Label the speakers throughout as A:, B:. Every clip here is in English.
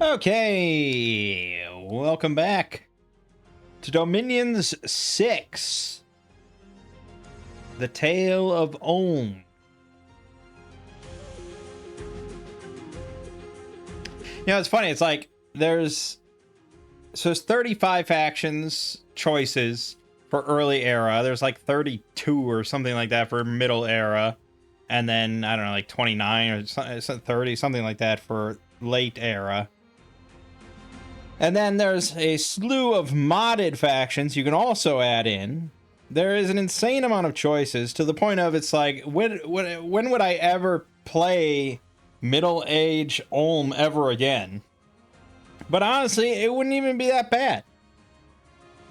A: Okay, welcome back to Dominions 6, The Tale of Ulm. You know, it's funny, it's like, there's 35 factions, choices for early era, there's like 32 or something like that for middle era, and then, I don't know, like 29 or 30, something like that for late era. And then there's a slew of modded factions you can also add in. There is an insane amount of choices to the point of it's like, when would I ever play Middle Age Ulm ever again? But honestly, it wouldn't even be that bad.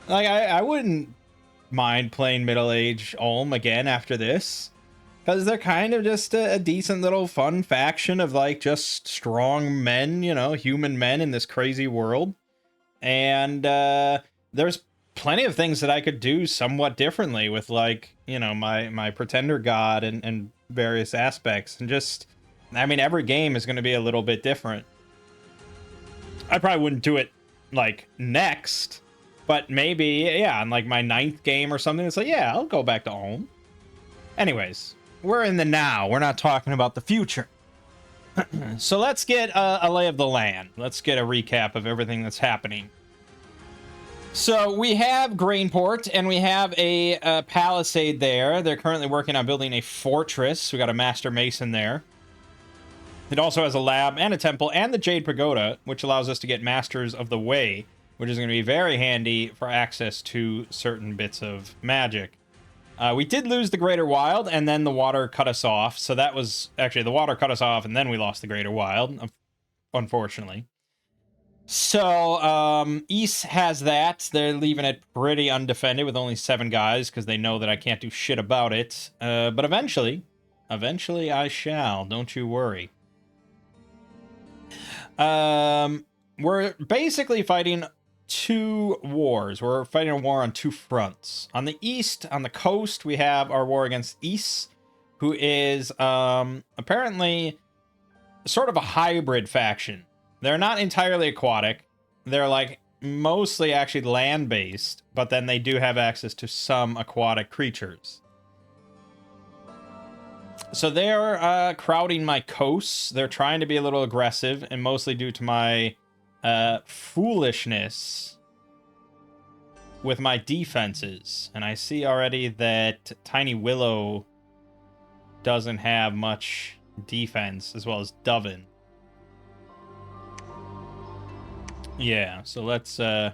A: Like, I wouldn't mind playing Middle Age Ulm again after this. Because they're kind of just a decent little fun faction of, like, just strong men, you know, human men in this crazy world. And there's plenty of things that I could do somewhat differently with, like, you know, my Pretender God and various aspects. And just, I mean, every game is going to be a little bit different. I probably wouldn't do it, like, next. But maybe, yeah, on, like, my 9th game or something, it's like, yeah, I'll go back to Ulm. Anyways. We're in the now. We're not talking about the future. So let's get a lay of the land. Let's get a recap of everything that's happening. So we have Grainport, and we have a palisade there. They're currently working on building a fortress. We got a master mason there. It also has a lab and a temple and the Jade Pagoda, which allows us to get Masters of the Way, which is going to be very handy for access to certain bits of magic. We did lose the Greater Wild, and then the water cut us off. So that was... Actually, the water cut us off, and then we lost the Greater Wild, unfortunately. So, East has that. They're leaving it pretty undefended with only 7 guys, because they know that I can't do shit about it. But eventually I shall. Don't you worry. We're basically fighting 2 wars. We're fighting a war on 2 fronts. On the east, on the coast, we have our war against Ys, who is apparently sort of a hybrid faction. They're not entirely aquatic. They're like mostly actually land-based, but then they do have access to some aquatic creatures. So they're crowding my coasts. They're trying to be a little aggressive, and mostly due to my foolishness with my defenses. And I see already that Tiny Willow doesn't have much defense, as well as Dovin. Yeah, so let's I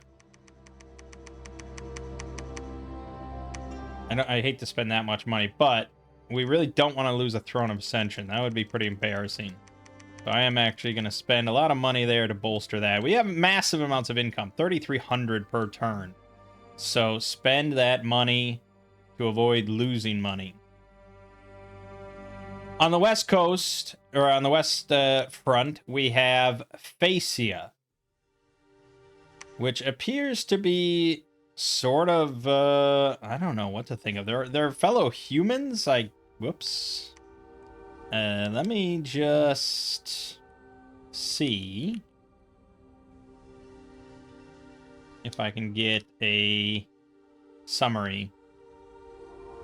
A: hate to spend that much money, but we really don't want to lose a Throne of Ascension. That would be pretty embarrassing. So I am actually going to spend a lot of money there to bolster that. We have massive amounts of income, 3,300 per turn. So spend that money to avoid losing money. On the west coast, or on the west front, we have Phasia, which appears to be sort of, I don't know what to think of. They're fellow humans? Whoops. Let me just see if I can get a summary.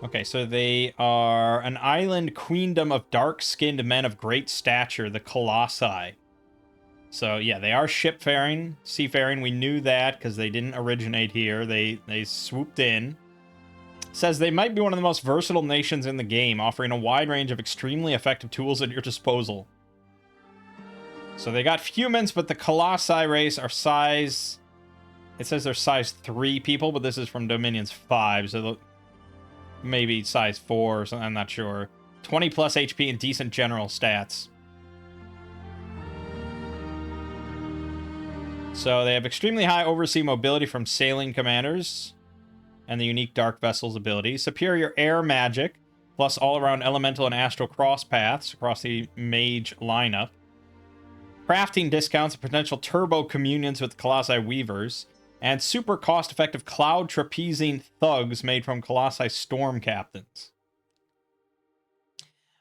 A: Okay, so they are an island queendom of dark-skinned men of great stature, the Colossi. So, yeah, they are shipfaring, seafaring. We knew that because they didn't originate here. They swooped in. Says they might be one of the most versatile nations in the game, offering a wide range of extremely effective tools at your disposal. So they got humans, but the Colossi race are size... It says they're size 3 people, but this is from Dominions 5, so maybe size 4 or something, I'm not sure. 20 plus HP and decent general stats. So they have extremely high oversea mobility from sailing commanders, and the unique Dark Vessel's ability. Superior air magic, plus all-around elemental and astral cross paths across the mage lineup. Crafting discounts and potential turbo communions with Colossi Weavers. And super cost-effective cloud trapezing thugs made from Colossi Storm Captains.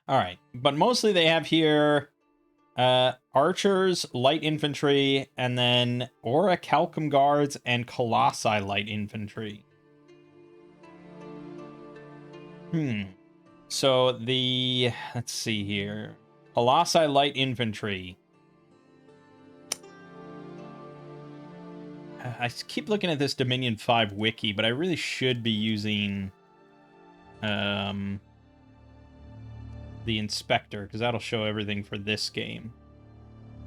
A: Alright, but mostly they have here Archers, light infantry, and then Orichalcum guards and Colossi light infantry. So let's see here. Colossi light infantry. I keep looking at this Dominion 5 wiki, but I really should be using the inspector, because that'll show everything for this game.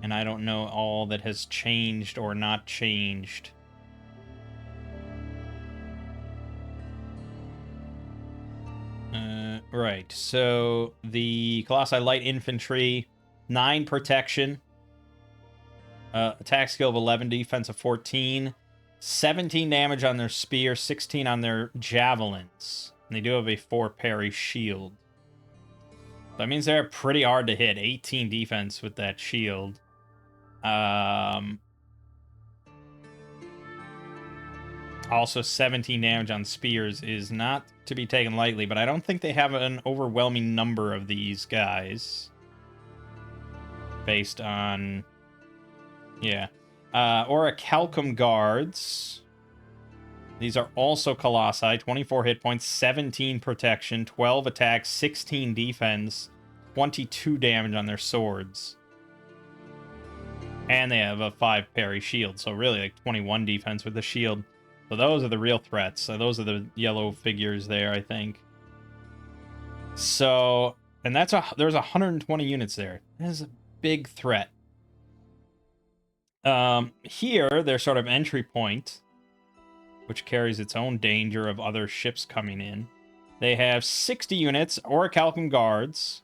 A: And I don't know all that has changed or not changed. Right, so the Colossi light infantry, 9 protection, attack skill of 11, defense of 14, 17 damage on their spear, 16 on their javelins. And they do have a 4 parry shield. That means they're pretty hard to hit. 18 defense with that shield. Also, 17 damage on spears is not to be taken lightly, but I don't think they have an overwhelming number of these guys. Based on... yeah. Orichalcum guards. These are also Colossi. 24 hit points, 17 protection, 12 attack, 16 defense, 22 damage on their swords. And they have a 5 parry shield, so really like 21 defense with the shield. So those are the real threats. So those are the yellow figures there, I think. So, and there's 120 units there. That is a big threat. Here, their sort of entry point, which carries its own danger of other ships coming in. They have 60 units, Orichalcum guards.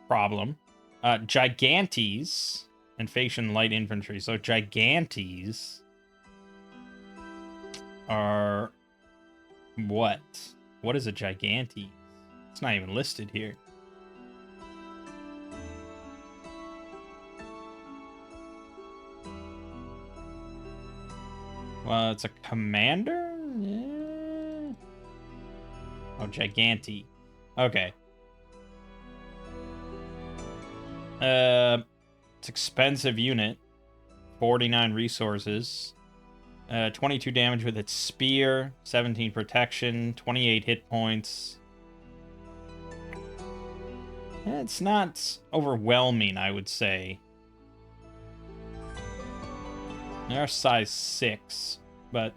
A: Problem. Gigantes and Phasian light infantry. So Gigantes are what? What is a Gigante? It's not even listed here. Well, it's a commander? Yeah. Oh, Gigante. Okay. It's expensive unit. 49 resources. 22 damage with its spear, 17 protection, 28 hit points. It's not overwhelming, I would say. They're size 6, but...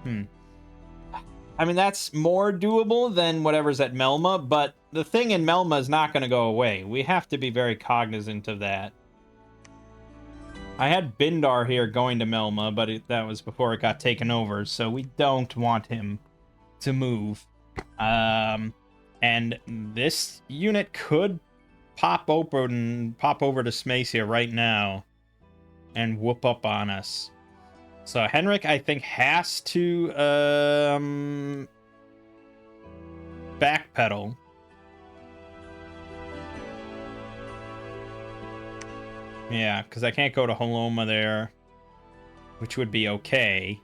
A: I mean, that's more doable than whatever's at Melma, but the thing in Melma is not going to go away. We have to be very cognizant of that. I had Bindar here going to Melma, but that was before it got taken over, so we don't want him to move. And this unit could pop over to Smacia right now and whoop up on us. So Henrik, I think, has to backpedal. Yeah, because I can't go to Haloma there, which would be okay.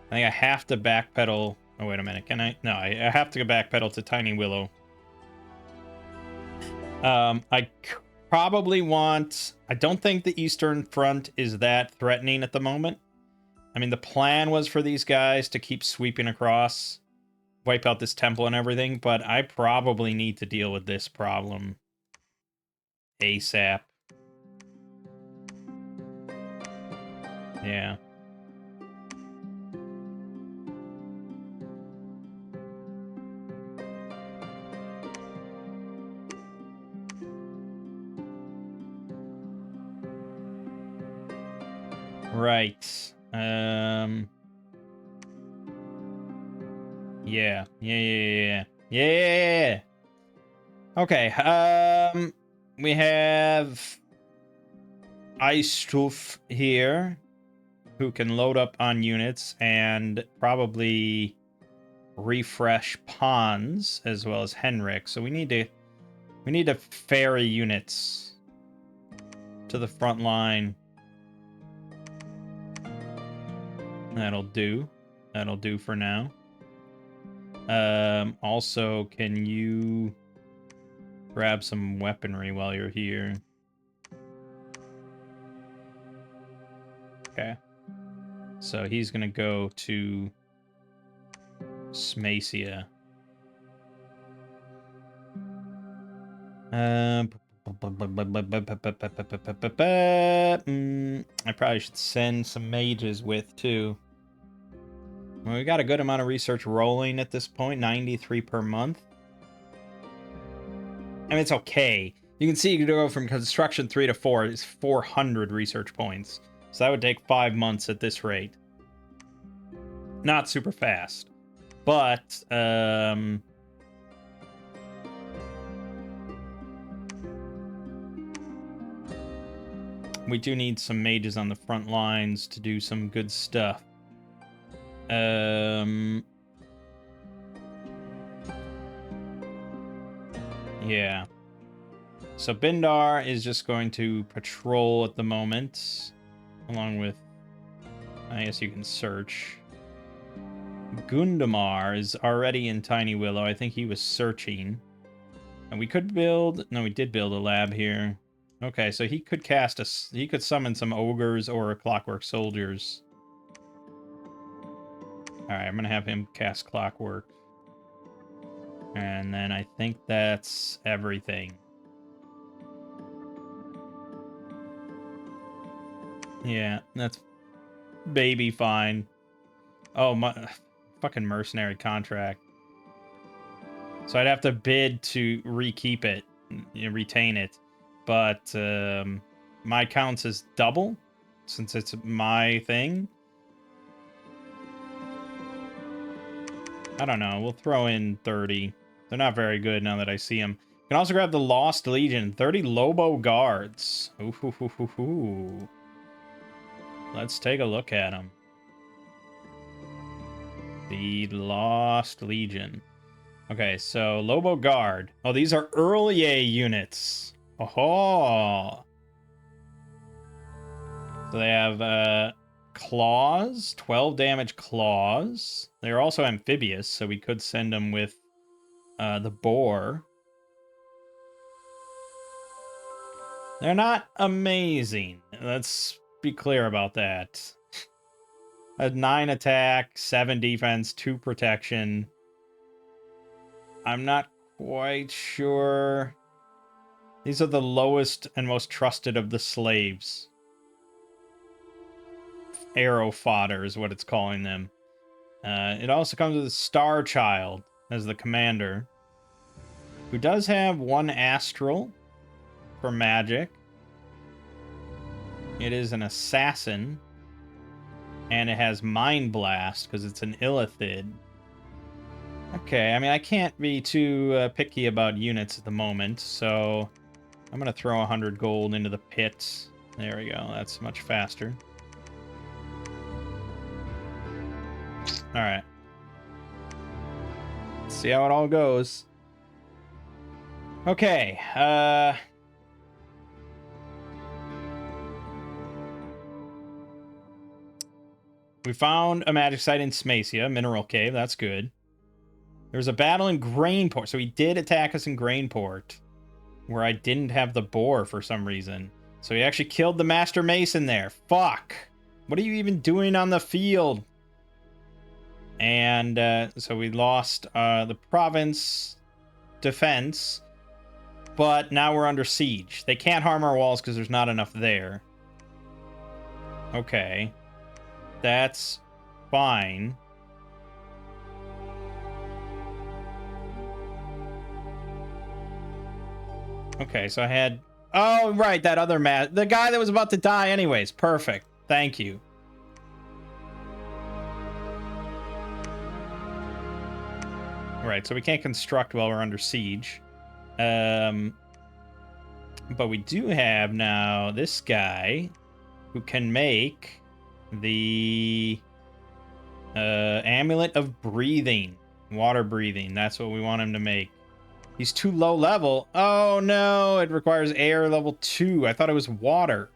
A: I think I have to backpedal. Oh, wait a minute. Can I? No, I have to backpedal to Tiny Willow. I probably want... I don't think the Eastern Front is that threatening at the moment. I mean, the plan was for these guys to keep sweeping across, wipe out this temple and everything, but I probably need to deal with this problem ASAP. Yeah. Right. Yeah. Okay. We have Eistuf here, who can load up on units and probably refresh pawns as well as Henrik. So we need to ferry units to the front line. That'll do. That'll do for now. Also, can you grab some weaponry while you're here? Okay. So he's gonna go to Smacia. I probably should send some mages with too. Well, we got a good amount of research rolling at this point, 93 per month. I mean, it's okay. You can see you can go from construction 3 to 4 is 400 research points. So that would take 5 months at this rate. Not super fast. But, we do need some mages on the front lines to do some good stuff. Yeah. So Bindar is just going to patrol at the moment, along with, I guess you can search. Gundamar is already in Tiny Willow. I think he was searching. And we could build, no, we did build a lab here. Okay, so he could he could summon some ogres or clockwork soldiers. Alright, I'm gonna have him cast clockwork. And then I think that's everything. Yeah, that's baby fine. Oh, my fucking mercenary contract. So I'd have to bid to rekeep it, retain it. But my counts as double since it's my thing. I don't know. We'll throw in 30. They're not very good now that I see them. You can also grab the Lost Legion. 30 Lobo Guards. Ooh. Let's take a look at them. The Lost Legion. Okay, so Lobo Guard. Oh, these are early A units. Oh. So they have claws, 12 damage claws. They're also amphibious, so we could send them with the boar. They're not amazing. Let's be clear about that. A 9 attack, 7 defense, 2 protection. I'm not quite sure. These are the lowest and most trusted of the slaves. Arrow fodder is what it's calling them. It also comes with a Star Child as the commander, who does have 1 astral for magic. It is an assassin, and it has Mind Blast because it's an Illithid. Okay, I mean, I can't be too picky about units at the moment, so I'm going to throw 100 gold into the pit. There we go, that's much faster. Alright. Let's see how it all goes. Okay, we found a magic site in Smacia, Mineral Cave, that's good. There was a battle in Grainport, so he did attack us in Grainport, where I didn't have the boar for some reason. So he actually killed the Master Mason there. Fuck! What are you even doing on the field? And so we lost the province defense, but now we're under siege. They can't harm our walls because there's not enough there. Okay. That's fine. Okay, so I had... Oh, right, that other man. The guy that was about to die anyways. Perfect. Thank you. Right, so we can't construct while we're under siege. But we do have now this guy who can make the Amulet of Breathing. Water breathing. That's what we want him to make. He's too low level. Oh no, it requires air level 2. I thought it was water.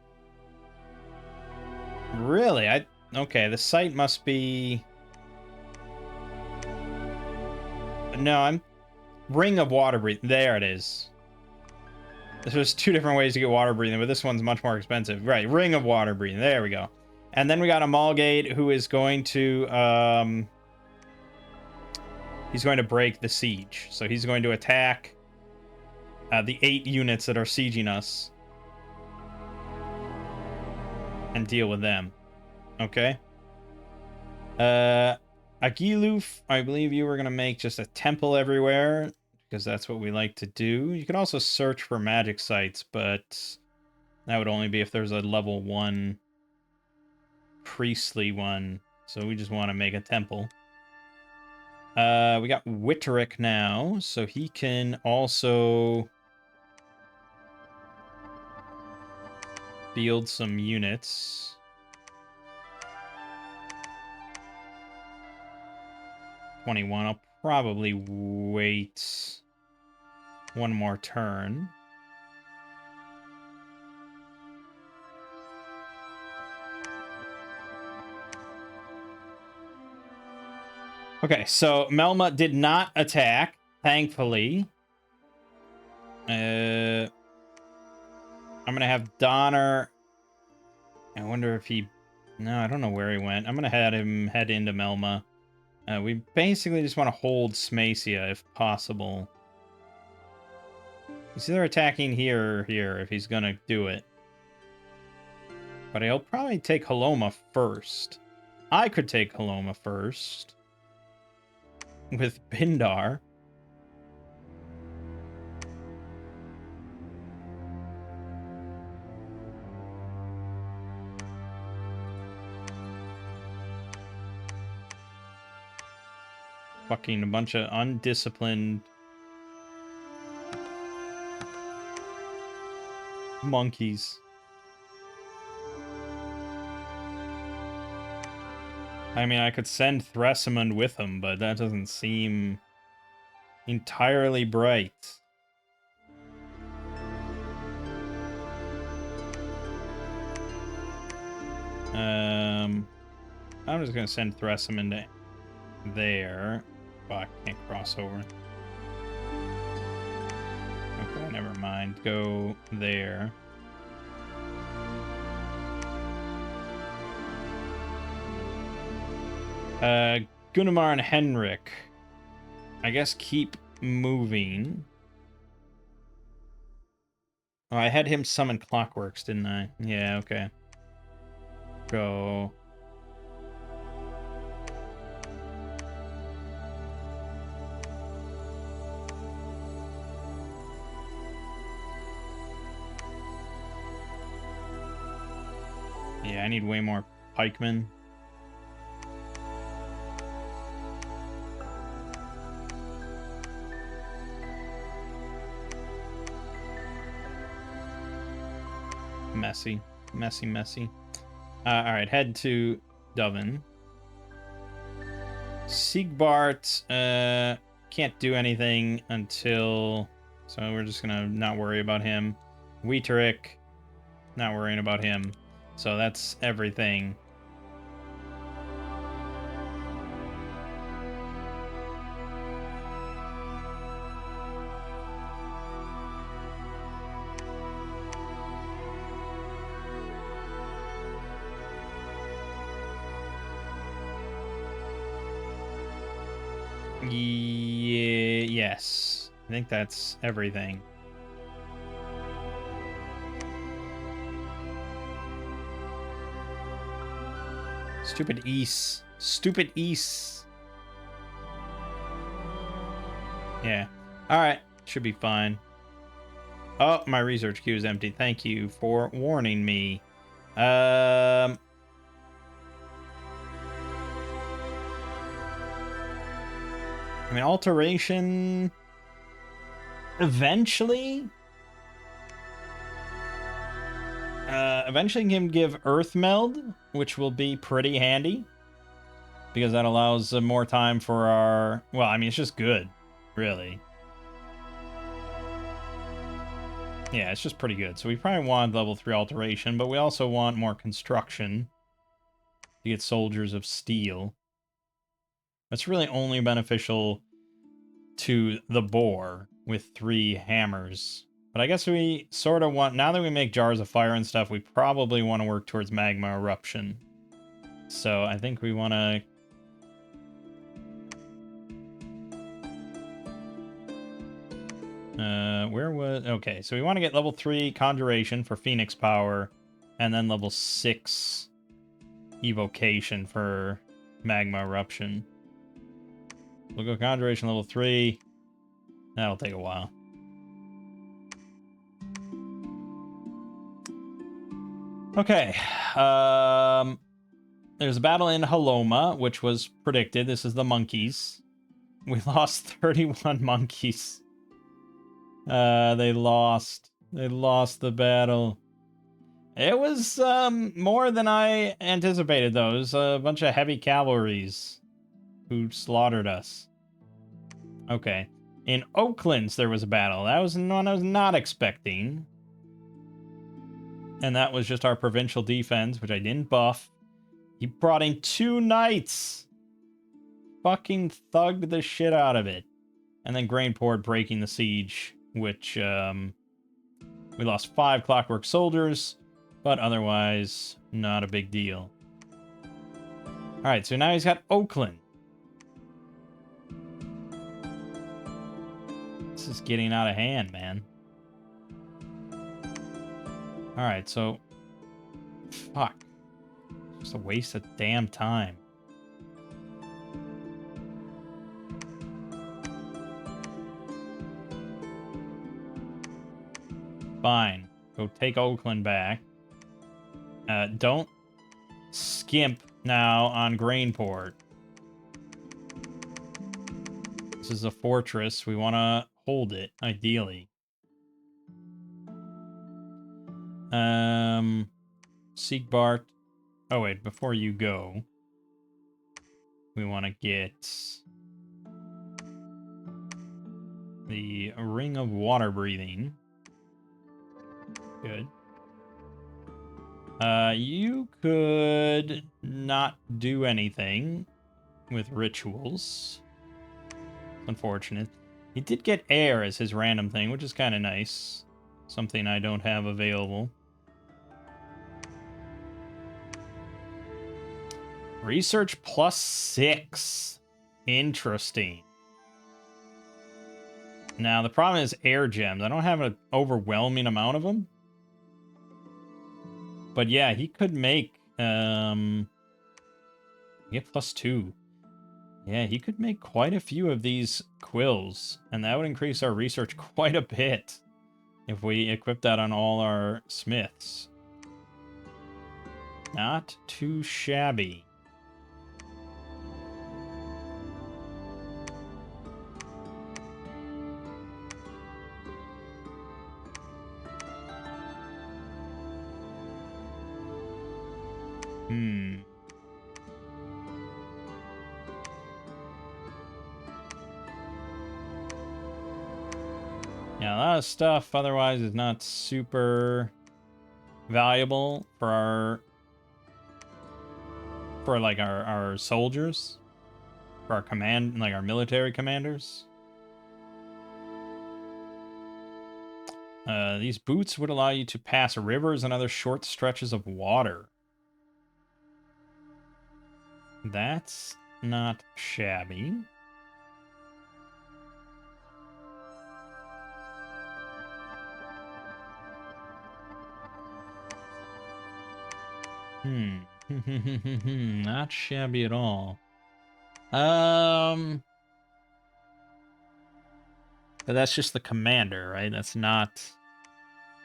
A: Really? Okay, the site must be... No, I'm... Ring of water breathing. There it is. There's 2 different ways to get water breathing, but this one's much more expensive. Right, Ring of water breathing. There we go. And then we got a Malgate who is going to he's going to break the siege. So he's going to attack the 8 units that are sieging us and deal with them. Okay. Agiluf, I believe you were going to make just a temple everywhere, because that's what we like to do. You can also search for magic sites, but that would only be if there's a level 1 priestly one. So we just want to make a temple. We got Witterick now, so he can also field some units. '21. I'll probably wait one more turn. Okay, so Melma did not attack, thankfully. I'm gonna have Donner. I wonder if he... No, I don't know where he went. I'm gonna have him head into Melma. We basically just want to hold Smacia if possible. He's either attacking here or here if he's gonna do it. But he'll probably take Haloma first. I could take Haloma first. With Bindar. Fucking a bunch of undisciplined monkeys. I mean, I could send Thresimund with him, but that doesn't seem entirely bright. I'm just gonna send Thresimund there. Fuck, can't cross over. Okay, never mind. Go there. Gunamar and Henrik. I guess keep moving. Oh, I had him summon Clockworks, didn't I? Yeah, okay. Go. Yeah, I need way more pikemen. Messy. Messy. Alright, head to Doven. Siegbart, can't do anything until... So we're just gonna not worry about him. Witterick, not worrying about him. So that's everything. Yes. I think that's everything. Stupid East. Stupid East. Yeah. Alright. Should be fine. Oh, my research queue is empty. Thank you for warning me. I mean, alteration... Eventually... Eventually can give Earth Meld, which will be pretty handy. Because that allows more time for our... Well, I mean, it's just good, really. Yeah, it's just pretty good. So we probably want level 3 alteration, but we also want more construction to get Soldiers of Steel. That's really only beneficial to the boar with 3 hammers. But I guess we sort of want... Now that we make Jars of Fire and stuff, we probably want to work towards Magma Eruption. So I think we want to... where was... Okay, so we want to get level 3 Conjuration for Phoenix Power, and then level 6 Evocation for Magma Eruption. We'll go Conjuration level 3. That'll take a while. Okay. There's a battle in Haloma, which was predicted. This is the monkeys. We lost 31 monkeys. They lost. They lost the battle. It was more than I anticipated, though. It was a bunch of heavy cavalries who slaughtered us. Okay. In Oaklands, there was a battle. That was one I was not expecting. And that was just our provincial defense, which I didn't buff. He brought in 2 knights. Fucking thugged the shit out of it. And then Grainport breaking the siege, which we lost 5 Clockwork Soldiers, but otherwise not a big deal. Alright, so now he's got Oakland. This is getting out of hand, man. Alright, so... Fuck. Just a waste of damn time. Fine. Go take Oakland back. Don't skimp now on Grainport. This is a fortress. We want to hold it, ideally. Siegbart. Oh, wait. Before you go, we want to get the Ring of Water Breathing. Good. You could not do anything with rituals. It's unfortunate. He did get air as his random thing, which is kind of nice. Something I don't have available. Research +6. Interesting. Now, the problem is air gems. I don't have an overwhelming amount of them. But yeah, he could make... get +2. Yeah, he could make quite a few of these quills. And that would increase our research quite a bit. If we equip that on all our smiths. Not too shabby. Yeah, a lot of stuff otherwise is not super valuable for our soldiers, for our command, like our military commanders. These boots would allow you to pass rivers and other short stretches of water. That's not shabby. Not shabby at all. But that's just the commander, right? That's not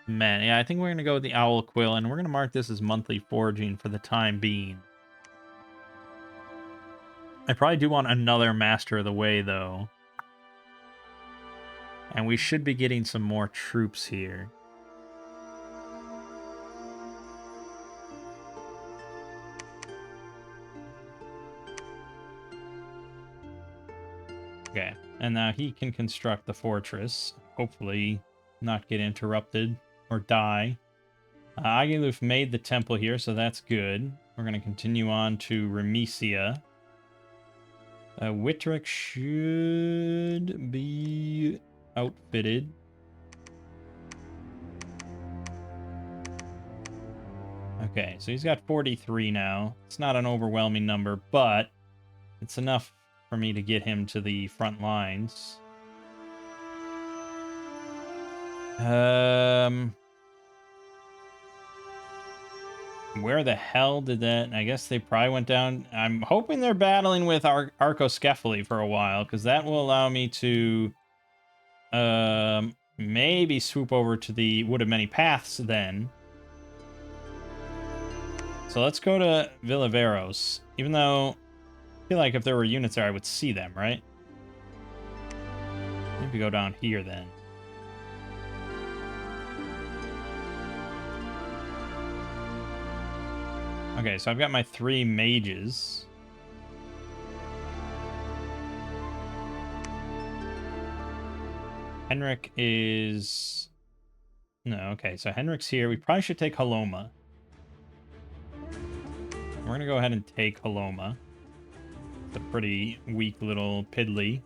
A: men. Yeah, I think we're gonna go with the Owl Quill, and we're gonna mark this as monthly foraging for the time being. I probably do want another Master of the Way, though. And we should be getting some more troops here. Okay, and now he can construct the fortress. Hopefully not get interrupted or die. Agiluf made the temple here, so that's good. We're going to continue on to Remesia. Wittrick should be outfitted. Okay, so he's got 43 now. It's not an overwhelming number, but it's enough for me to get him to the front lines. Where the hell did that... I guess they probably went down... I'm hoping they're battling with Arcoscephaly for a while, because that will allow me to maybe swoop over to the Wood of Many Paths then. So let's go to Villaveros, even though I feel like if there were units there, I would see them, right? Maybe go down here then. Okay, so I've got my 3 mages. Henrik is... No, okay, so Henrik's here. We probably should take Haloma. We're going to go ahead and take Haloma. It's a pretty weak little piddly.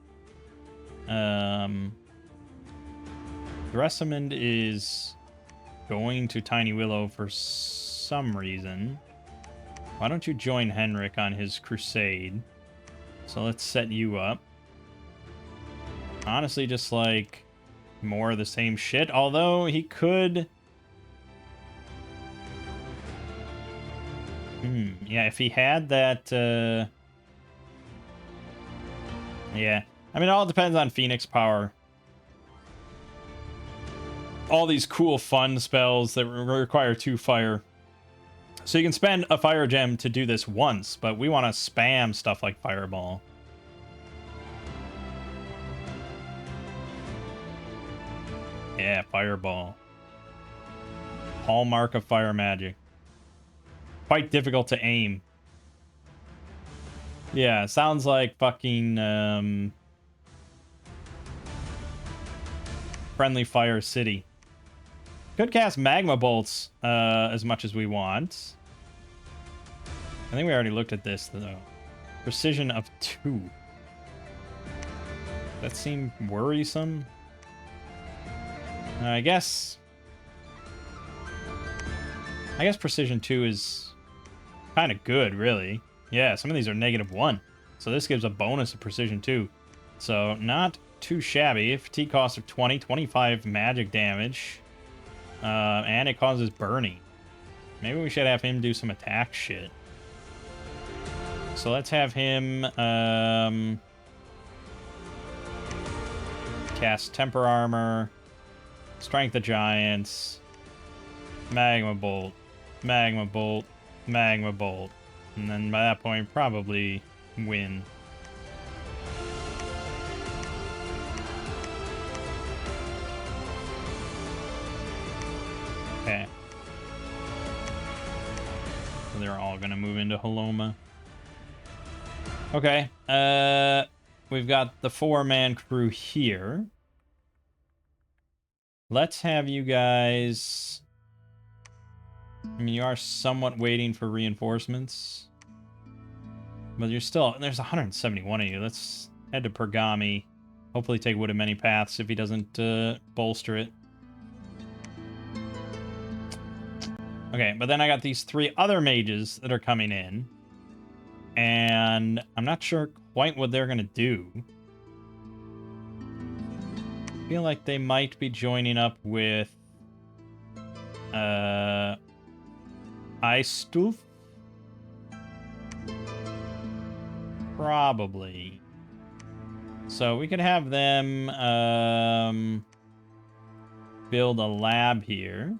A: Thresimond is going to Tiny Willow for some reason. Why don't you join Henrik on his crusade? So let's set you up. Honestly, just like more of the same shit. Although he could... yeah, if he had that... yeah. I mean, it all depends on Phoenix power. All these cool, fun spells that require 2 fire. So you can spend a fire gem to do this once, but we want to spam stuff like Fireball. Yeah, Fireball. Hallmark of fire magic. Quite difficult to aim. Yeah, sounds like fucking Friendly Fire City. Could cast Magma Bolts as much as we want. I think we already looked at this, though. Precision of 2. That seemed worrisome. I guess Precision 2 is kind of good, really. Yeah, some of these are -1. So this gives a bonus of Precision 2. So not too shabby. Fatigue cost of 20, 25 magic damage. And it causes burning. Maybe we should have him do some attack shit. So let's have him cast Temper Armor, Strength of Giants, Magma Bolt, Magma Bolt, Magma Bolt. And then by that point, probably win. Okay. So they're all gonna move into Haloma. Okay. We've got the 4-man crew here. Let's have you guys... I mean, you are somewhat waiting for reinforcements. But you're still... There's 171 of you. Let's head to Pergami. Hopefully take Wood of Many Paths if he doesn't bolster it. Okay, but then I got these 3 other mages that are coming in. And I'm not sure quite what they're going to do. I feel like they might be joining up with... Eistulf? Probably. So we could have them build a lab here.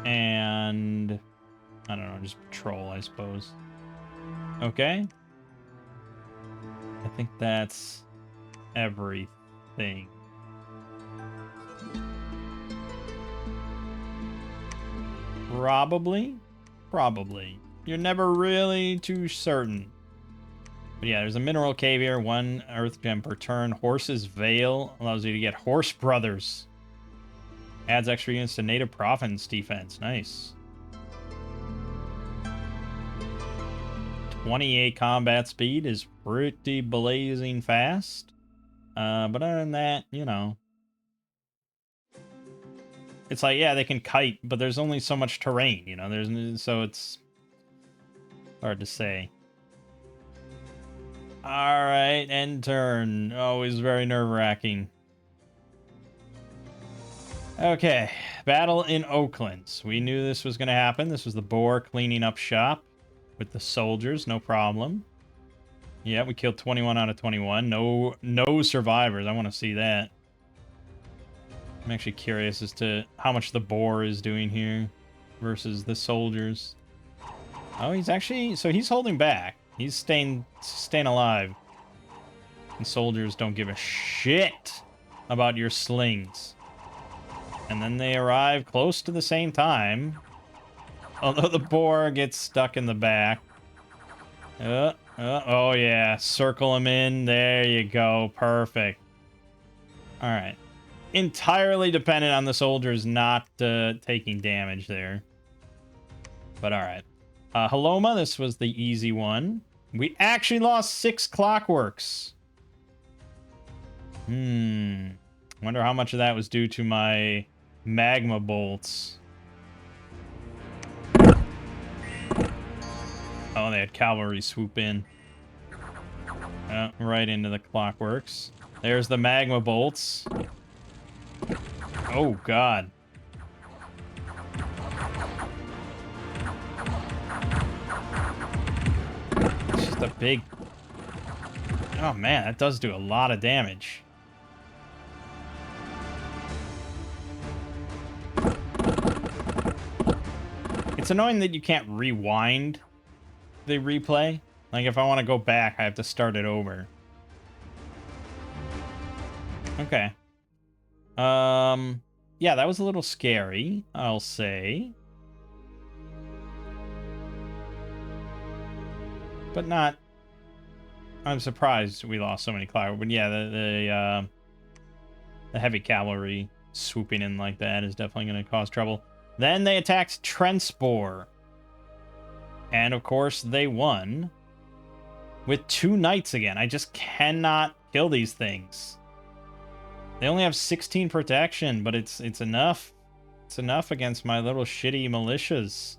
A: And I don't know, just patrol, I suppose. Okay. I think that's everything. Probably. You're never really too certain. But yeah, there's a mineral cave here, 1 earth gem per turn. Horse's Veil allows you to get Horse Brothers. Adds extra units to native province defense. Nice. 28 combat speed is pretty blazing fast. But other than that, you know, it's like, yeah, they can kite, but there's only so much terrain, you know. So it's hard to say. All right, end turn. Always very nerve-wracking. Okay, battle in Oakland. We knew this was going to happen. This was the boar cleaning up shop with the soldiers, no problem. Yeah, we killed 21 out of 21. No survivors. I want to see that. I'm actually curious as to how much the boar is doing here versus the soldiers. Oh, he's actually... So he's holding back. He's staying alive. And soldiers don't give a shit about your slings. And then they arrive close to the same time. Although the boar gets stuck in the back. Oh yeah, circle him in. There you go. Perfect. All right. Entirely dependent on the soldiers not taking damage there. But all right. Haloma, this was the easy one. We actually lost 6 clockworks. Wonder how much of that was due to my magma bolts. Oh, they had cavalry swoop in. Right into the clockworks. There's the magma bolts. Oh, God. It's just a big... Oh, man, that does do a lot of damage. It's annoying that you can't rewind the replay. Like, if I want to go back, I have to start it over. Okay. Yeah, that was a little scary, I'll say. But not... I'm surprised we lost so many cloud. But yeah, the heavy cavalry swooping in like that is definitely going to cause trouble. Then they attacked Trentspor. And of course, they won. With 2 knights again. I just cannot kill these things. They only have 16 protection, but it's enough. It's enough against my little shitty militias.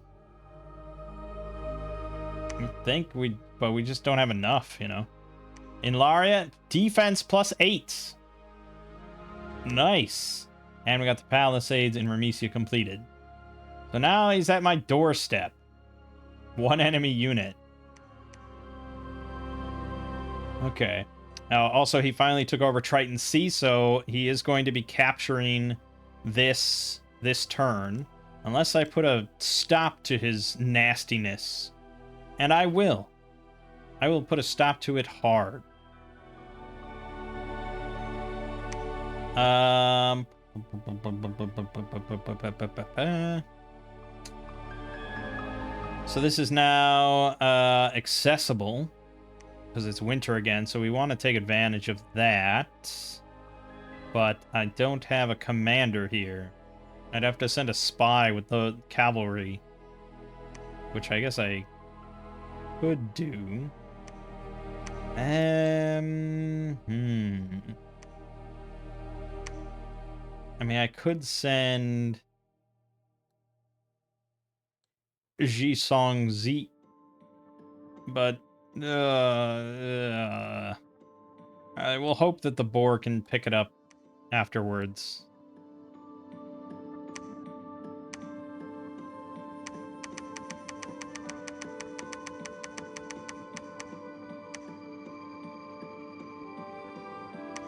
A: I think but we just don't have enough, you know. In Laria, defense +8. Nice. And we got the Palisades in Remesia completed. So now he's at my doorstep. 1 enemy unit. Okay. Now, also, he finally took over Triton C, so he is going to be capturing this turn. Unless I put a stop to his nastiness. And I will. I will put a stop to it hard. So this is now accessible. Because it's winter again, so we want to take advantage of that. But I don't have a commander here. I'd have to send a spy with the cavalry. Which I guess I could do. I mean, I could send Ji Song Zi. But I will hope that the boar can pick it up afterwards.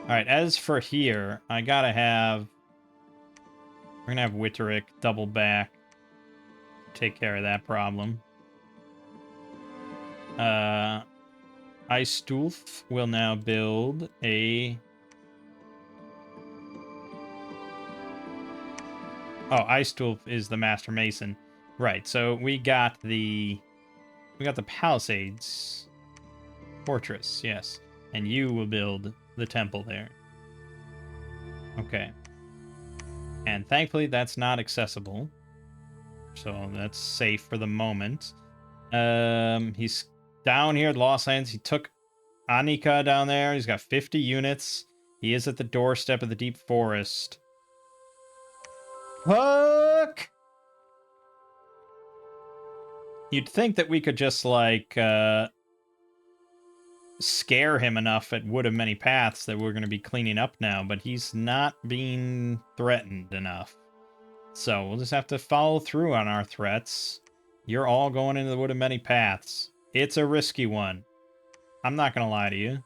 A: Alright, as for here, I gotta have... We're gonna have Witterick double back. Take care of that problem. Eistulf will now build a... Oh, Eistulf is the Master Mason. Right, so we got the Palisades Fortress, yes. And you will build the temple there. Okay. And thankfully that's not accessible. So that's safe for the moment. He's down here at Lost Lands. He took Anika down there. He's got 50 units. He is at the doorstep of the Deep Forest. Fuck! You'd think that we could just, like, scare him enough at Wood of Many Paths that we're going to be cleaning up now, but he's not being threatened enough. So we'll just have to follow through on our threats. You're all going into the Wood of Many Paths. It's a risky one. I'm not going to lie to you.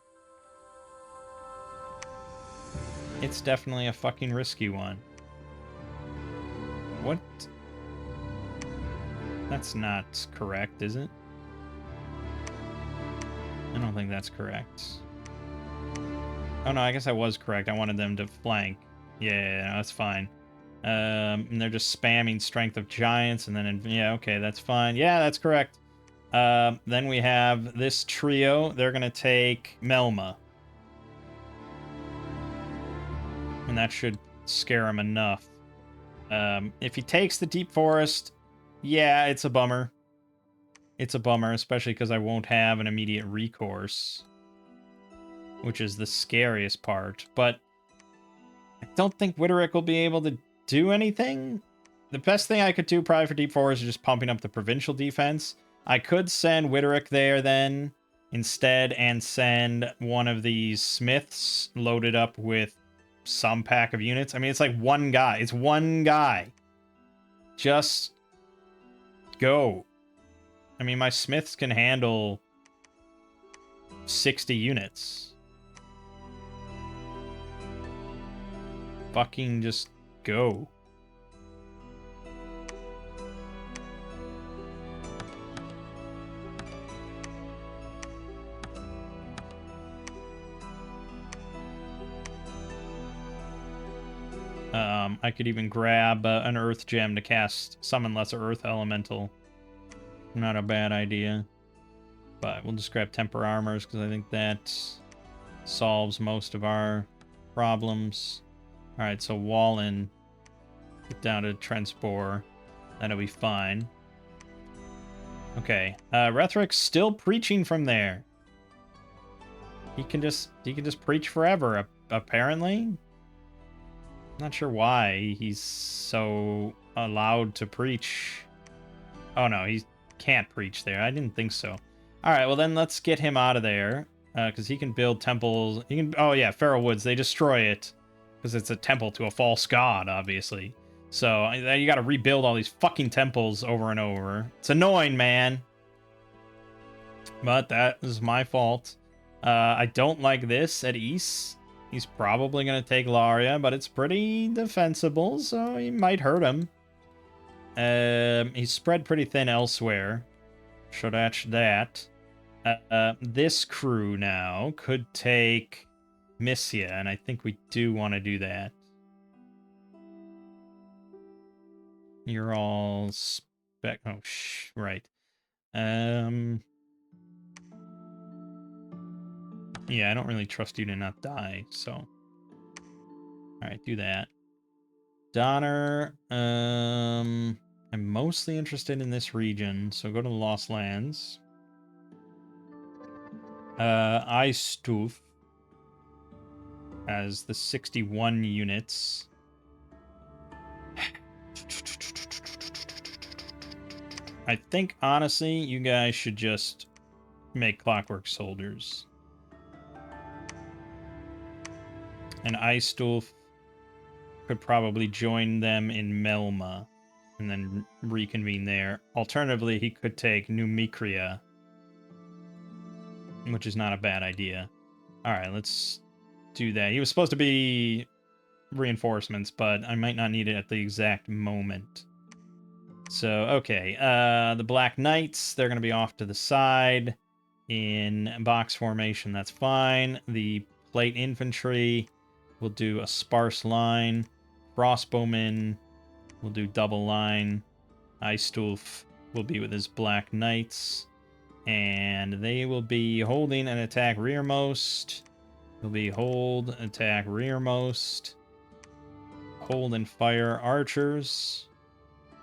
A: It's definitely a fucking risky one. What? That's not correct, is it? I don't think that's correct. Oh no, I guess I was correct. I wanted them to flank. Yeah, that's fine. And they're just spamming Strength of Giants, and then, yeah, okay, that's fine. Yeah, that's correct. Then we have this trio. They're going to take Melma. And that should scare him enough. If he takes the Deep Forest, yeah, it's a bummer. It's a bummer, especially because I won't have an immediate recourse, which is the scariest part. But I don't think Witterick will be able to do anything. The best thing I could do probably for Deep Forest is just pumping up the provincial defense. I could send Witterick there then instead and send one of these smiths loaded up with some pack of units. I mean, it's like one guy. It's one guy. Just go. I mean, my smiths can handle 60 units. Fucking just go. I could even grab an earth gem to cast Summon Lesser Earth Elemental. Not a bad idea. But we'll just grab Temper Armors, because I think that solves most of our problems. Alright, so Wallen. Get down to Transpore. That'll be fine. Okay. Rethrick's still preaching from there. He can just preach forever, apparently. Not sure why he's so allowed to preach. Oh no, he can't preach there. I didn't think so. Alright, well then let's get him out of there. Because he can build temples. He can. Oh yeah, Feral Woods. They destroy it. Because it's a temple to a false god, obviously. So you gotta rebuild all these fucking temples over and over. It's annoying, man. But that is my fault. I don't like this at East. He's probably going to take Laria, but it's pretty defensible, so he might hurt him. He's spread pretty thin elsewhere. Should etch that. This crew now could take Missia, and I think we do want to do that. You're all spec... Oh, right. Yeah, I don't really trust you to not die, so... Alright, do that. Donner, I'm mostly interested in this region, so go to the Lost Lands. Eistuf has the 61 units. I think, honestly, you guys should just make Clockwork Soldiers. And Eistuf could probably join them in Melma and then reconvene there. Alternatively, he could take Numicria, which is not a bad idea. Alright, let's do that. He was supposed to be reinforcements, but I might not need it at the exact moment. So, okay. The Black Knights, they're going to be off to the side in box formation. That's fine. The Plate Infantry will do a sparse line. Frostbowman will do double line. Eistulf will be with his Black Knights. And they will be holding and attack rearmost. They'll be hold, attack rearmost. Hold and fire archers.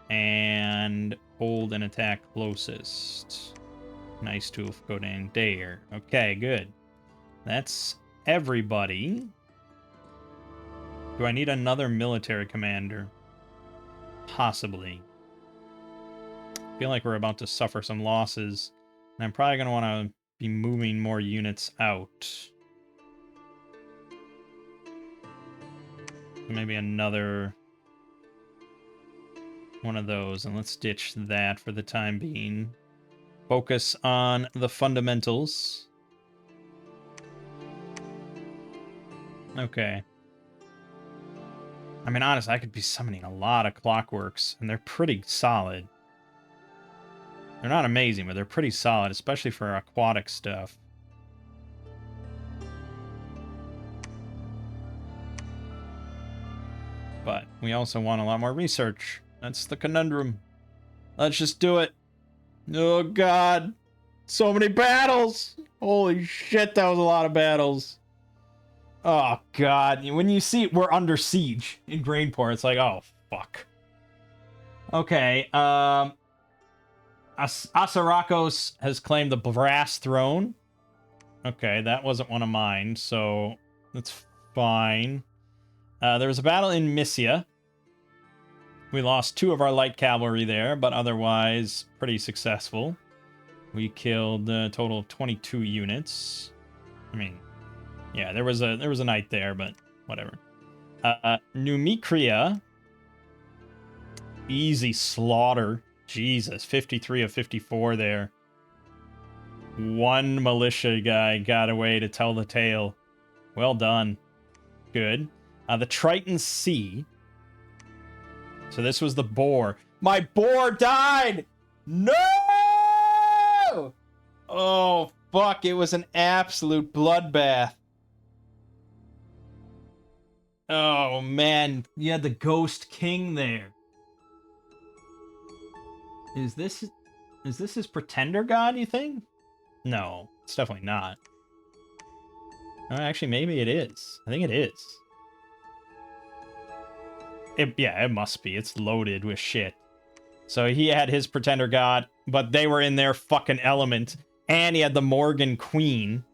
A: And hold and attack closest. Nice to go down there. Okay, good. That's everybody. Do I need another military commander? Possibly. I feel like we're about to suffer some losses. And I'm probably going to want to be moving more units out. Maybe another one of those. And let's ditch that for the time being. Focus on the fundamentals. Okay. I mean, honestly, I could be summoning a lot of clockworks, and they're pretty solid. They're not amazing, but they're pretty solid, especially for aquatic stuff. But we also want a lot more research. That's the conundrum. Let's just do it. Oh, God. So many battles. Holy shit, that was a lot of battles. Oh, God. When you see we're under siege in Grainport, it's like, oh, fuck. Okay, Asarakos has claimed the brass throne. Okay, that wasn't one of mine, so that's fine. There was a battle in Mysia. We lost 2 of our light cavalry there, but otherwise pretty successful. We killed a total of 22 units. I mean, yeah, there was a knight there, but whatever. Numicria. Easy slaughter. Jesus, 53 of 54 there. 1 militia guy got away to tell the tale. Well done. Good. The Triton Sea. So this was the boar. My boar died! No! Oh, fuck. It was an absolute bloodbath. Oh, man. You had the Ghost King there. Is this his pretender god, you think? No, it's definitely not. Actually, maybe it is. I think it is. Yeah, it must be. It's loaded with shit. So he had his pretender god, but they were in their fucking element. And he had the Morgan Queen.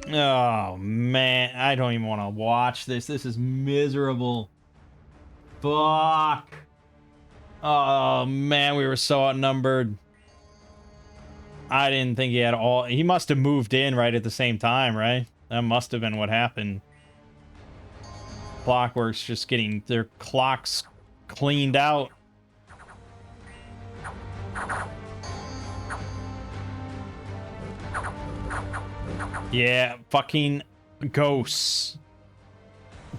A: Oh, man. I don't even want to watch this. This is miserable. Fuck. Oh, man. We were so outnumbered. I didn't think he had all... He must have moved in right at the same time, right? That must have been what happened. Clockworks just getting their clocks cleaned out. Yeah, fucking ghosts.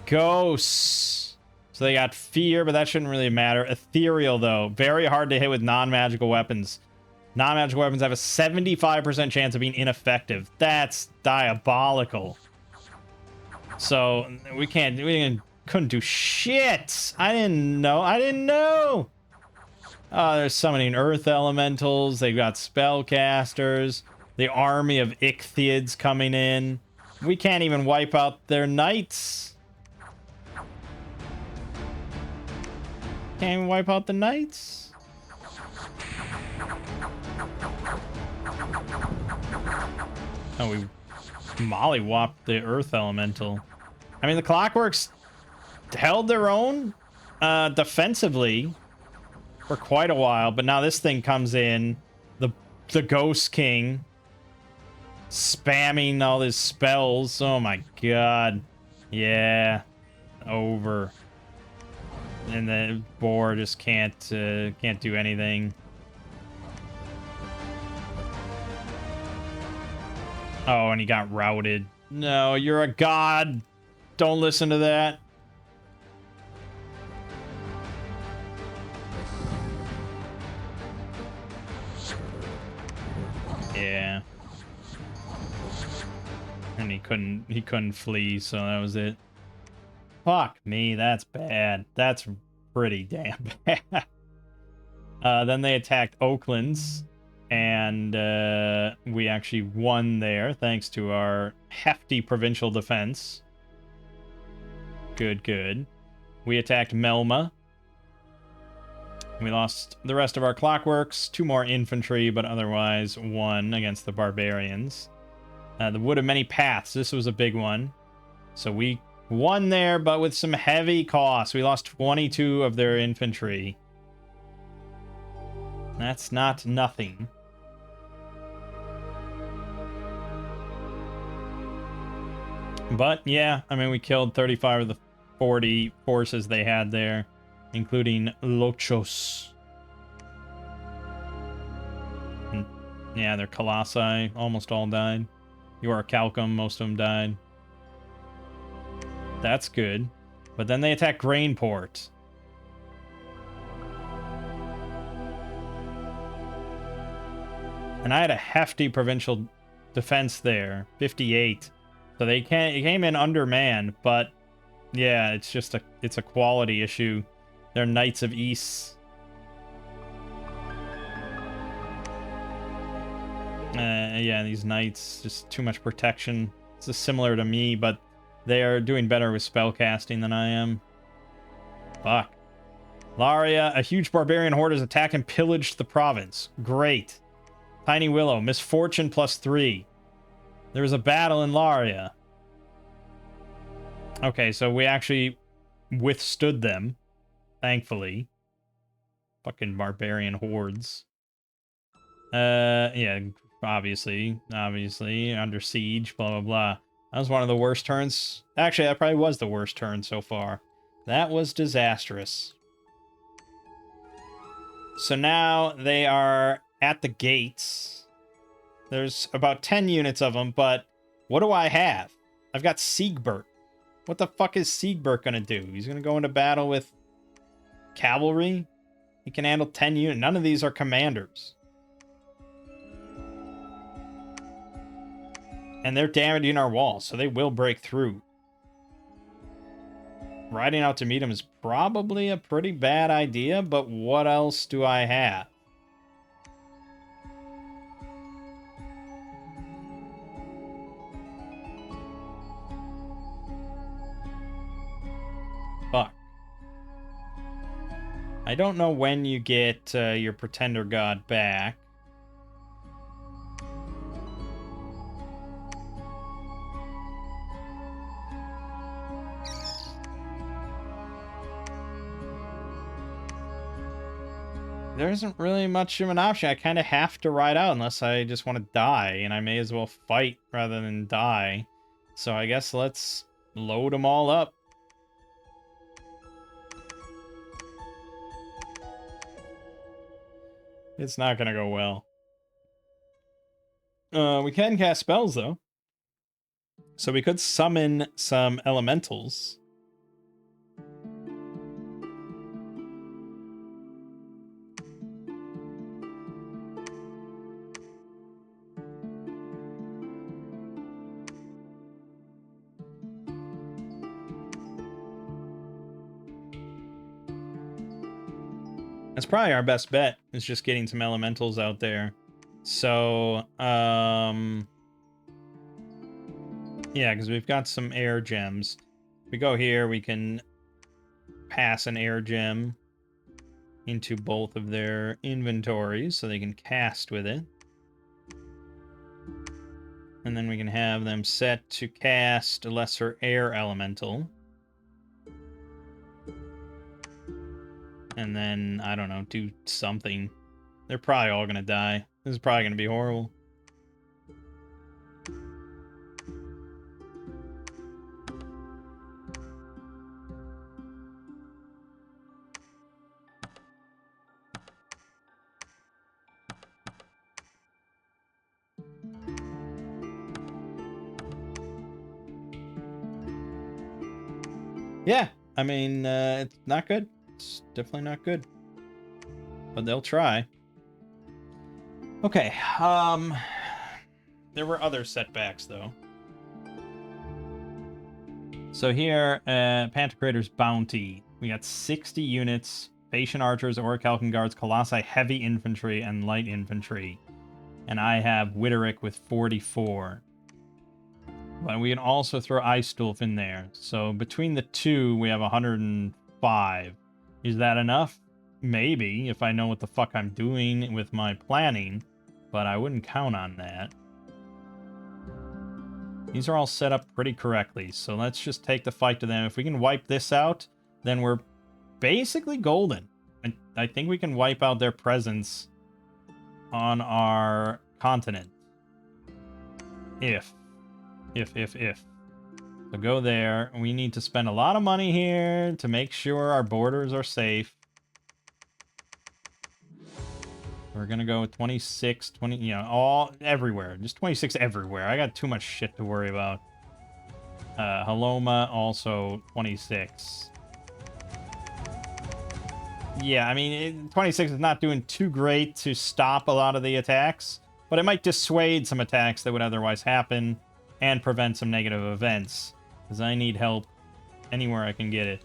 A: Ghosts. So they got fear, but that shouldn't really matter. Ethereal, though. Very hard to hit with non-magical weapons. Non-magical weapons have a 75% chance of being ineffective. That's diabolical. So we couldn't do shit. I didn't know. Oh, there's summoning earth elementals. They've got spellcasters. The army of Ichthyeids coming in. We can't even wipe out their knights. Can't even wipe out the knights. Oh, we mollywopped the earth elemental. I mean, the Clockworks held their own defensively for quite a while, but now this thing comes in. The Ghost King spamming all his spells. Oh my god. Yeah. Over. And the boar just can't do anything. Oh, and he got routed. No, you're a god. Don't listen to that. Yeah. And he couldn't flee, so that was it. Fuck me, that's bad. That's pretty damn bad. Then they attacked Oaklands, and we actually won there thanks to our hefty provincial defense. Good, good. We attacked Melma. We lost the rest of our clockworks, 2 more infantry, but otherwise won against the barbarians. The Wood of Many Paths, this was a big one. So we One there, but with some heavy costs. We lost 22 of their infantry. That's not nothing. But yeah, I mean, we killed 35 of the 40 forces they had there, including Lochos. And yeah, their Colossi almost all died. Your Calcum, most of them died. That's good. But then they attack Grainport. And I had a hefty provincial defense there, 58. So they it came in undermanned, but yeah, it's a quality issue. They're Knights of East. Yeah, these knights, just too much protection. It's just similar to me, but they are doing better with spellcasting than I am. Fuck. Laria, a huge barbarian horde has attacked and pillaged the province. Great. Tiny Willow, misfortune +3. There was a battle in Laria. Okay, so we actually withstood them, thankfully. Fucking barbarian hordes. Yeah, obviously, under siege, blah, blah, blah. That was one of the worst turns. Actually, that probably was the worst turn so far. That was disastrous. So now they are at the gates. There's about 10 units of them, but what do I have? I've got Siegbert. What the fuck is Siegbert gonna do? He's gonna go into battle with cavalry? He can handle 10 units. None of these are commanders. And they're damaging our walls, so they will break through. Riding out to meet him is probably a pretty bad idea, but what else do I have? Fuck. I don't know when you get your Pretender God back. There isn't really much of an option. I kind of have to ride out unless I just want to die, and I may as well fight rather than die. So I guess let's load them all up. It's not going to go well. We can cast spells, though. So we could summon some elementals. That's probably our best bet, is just getting some elementals out there. So, yeah, because we've got some air gems. If we go here, we can pass an air gem into both of their inventories so they can cast with it. And then we can have them set to cast a lesser air elemental. And then, I don't know, do something. They're probably all going to die. This is probably going to be horrible. Yeah, I mean, it's not good. It's definitely not good. But they'll try. Okay, there were other setbacks, though. So here, Pantocrator's Bounty. We got 60 units, Patient Archers, Orichalcum Guards, Colossi, Heavy Infantry, and Light Infantry. And I have Witterick with 44. But we can also throw Eistulf in there. So between the two, we have 105. Is that enough? Maybe, if I know what the fuck I'm doing with my planning. But I wouldn't count on that. These are all set up pretty correctly, so let's just take the fight to them. If we can wipe this out, then we're basically golden. I think we can wipe out their presence on our continent. If. So go there. We need to spend a lot of money here to make sure our borders are safe. We're gonna go with 26, 20, you know, all everywhere. Just 26 everywhere. I got too much shit to worry about. Haloma also 26. Yeah, I mean, 26 is not doing too great to stop a lot of the attacks, but it might dissuade some attacks that would otherwise happen and prevent some negative events, because I need help anywhere I can get it.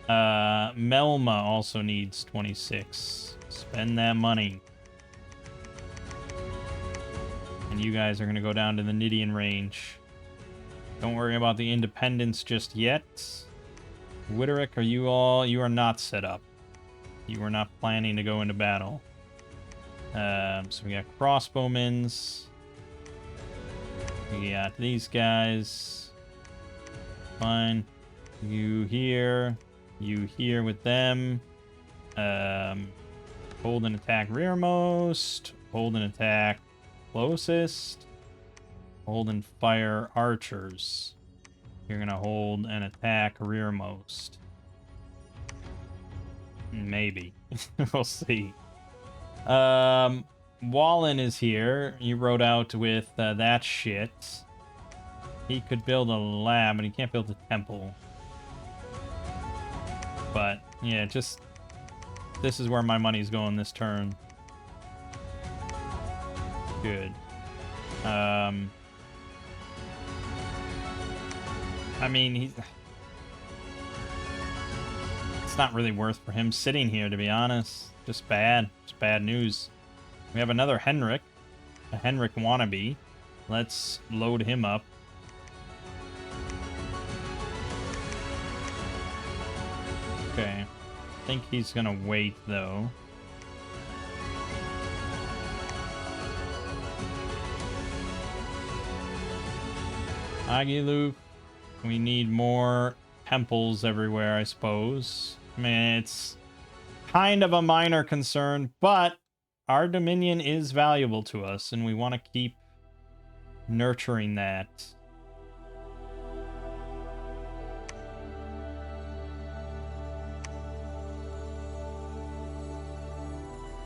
A: Melma also needs 26. Spend that money. And you guys are going to go down to the Nidian range. Don't worry about the independence just yet. Witterick, are you all... You are not set up. You are not planning to go into battle. So we got crossbowmen. We got these guys. Fine. You here. You here with them. Hold and attack rearmost. Hold and attack closest. Hold and fire archers. You're gonna hold and attack rearmost. Maybe. We'll see. Wallen is here. He rode out with that shit. He could build a lab, but he can't build a temple. But, yeah, just... This is where my money's going this turn. Good. I mean, he's... It's not really worth for him sitting here, to be honest. Just bad. Just bad news. We have another Henrik. A Henrik wannabe. Let's load him up. Okay. I think he's gonna wait, though. Agiloof. We need more temples everywhere, I suppose. I mean, it's kind of a minor concern, but our dominion is valuable to us, and we want to keep nurturing that.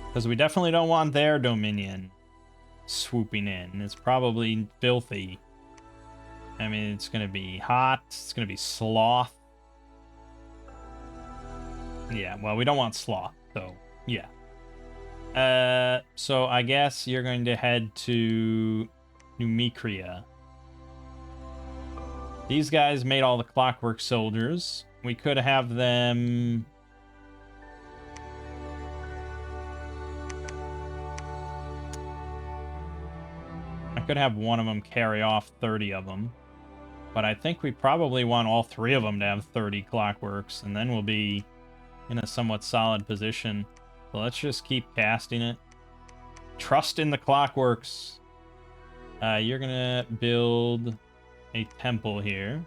A: Because we definitely don't want their dominion swooping in. It's probably filthy. I mean, it's going to be hot. It's going to be sloth. Yeah, well, we don't want sloth, so yeah. So I guess you're going to head to Numicria. These guys made all the clockwork soldiers. We could have them... I could have one of them carry off 30 of them. But I think we probably want all 3 of them to have 30 clockworks, and then we'll be in a somewhat solid position. So let's just keep casting it. Trust in the clockworks. You're gonna build a temple here.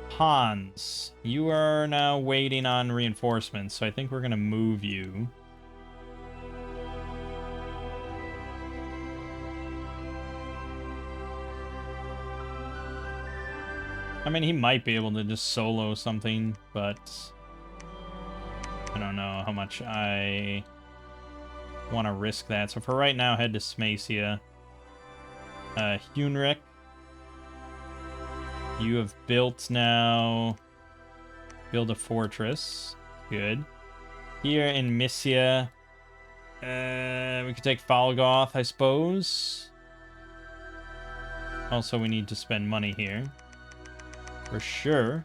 A: Hans, you are now waiting on reinforcements, so I think we're gonna move you. I mean, he might be able to just solo something, but I don't know how much I want to risk that. So for right now, head to Smacia. Hunric, you have built now. Build a fortress. Good. Here in Mysia, we could take Falgoth, I suppose. Also, we need to spend money here. For sure.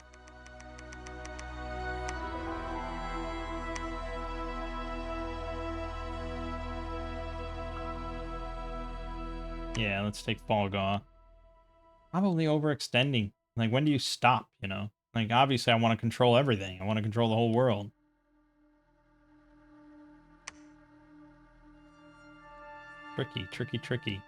A: Yeah, let's take Falgoth. Probably overextending. Like, when do you stop, you know? Like, obviously I want to control everything. I want to control the whole world. Tricky.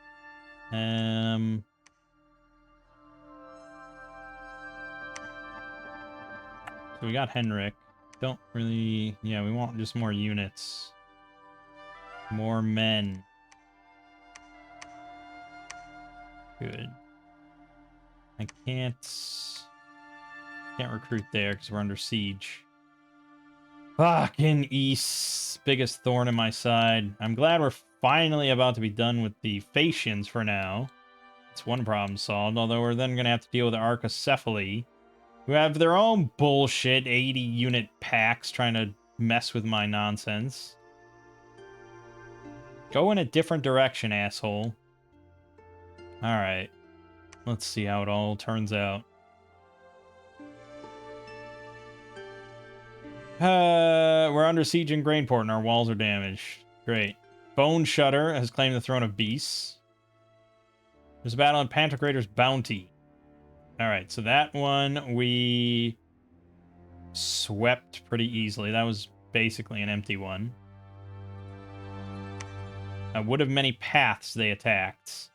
A: So we got Henrik. Don't really... Yeah, we want just more units. More men. Good. I can't recruit there because we're under siege. Fucking East. Biggest thorn in my side. I'm glad we're finally about to be done with the Phaeacians for now. It's one problem solved, although we're then going to have to deal with the Archocephaly, who have their own bullshit 80-unit packs trying to mess with my nonsense. Go in a different direction, asshole. Alright. Let's see how it all turns out. We're under siege in Grainport and our walls are damaged. Great. Bone Shudder has claimed the throne of beasts. There's a battle on Pantocrator's Bounty. Alright, so that one we swept pretty easily. That was basically an empty one. Wood of Many Paths they attacked.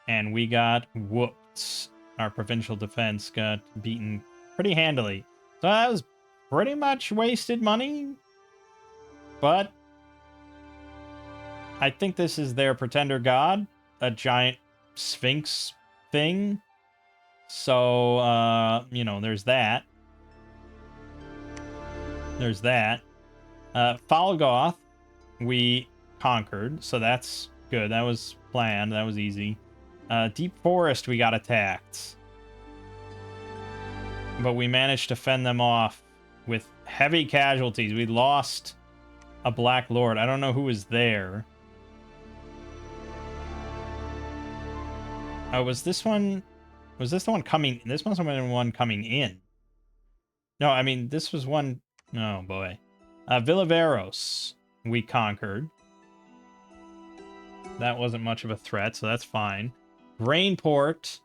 A: And we got whooped. Our provincial defense got beaten pretty handily. So that was pretty much wasted money. But I think this is their pretender god. A giant sphinx thing. So, you know, there's that. There's that. Falgoth, we conquered, so that's good. That was planned. That was easy. Deep Forest, we got attacked. But we managed to fend them off with heavy casualties. We lost a Black Lord. I don't know who was there. Oh, was this one... Was this the one coming... This must have been one coming in. No, I mean, this was one... Oh, boy. Villaveros, we conquered. That wasn't much of a threat, so that's fine. Grainport,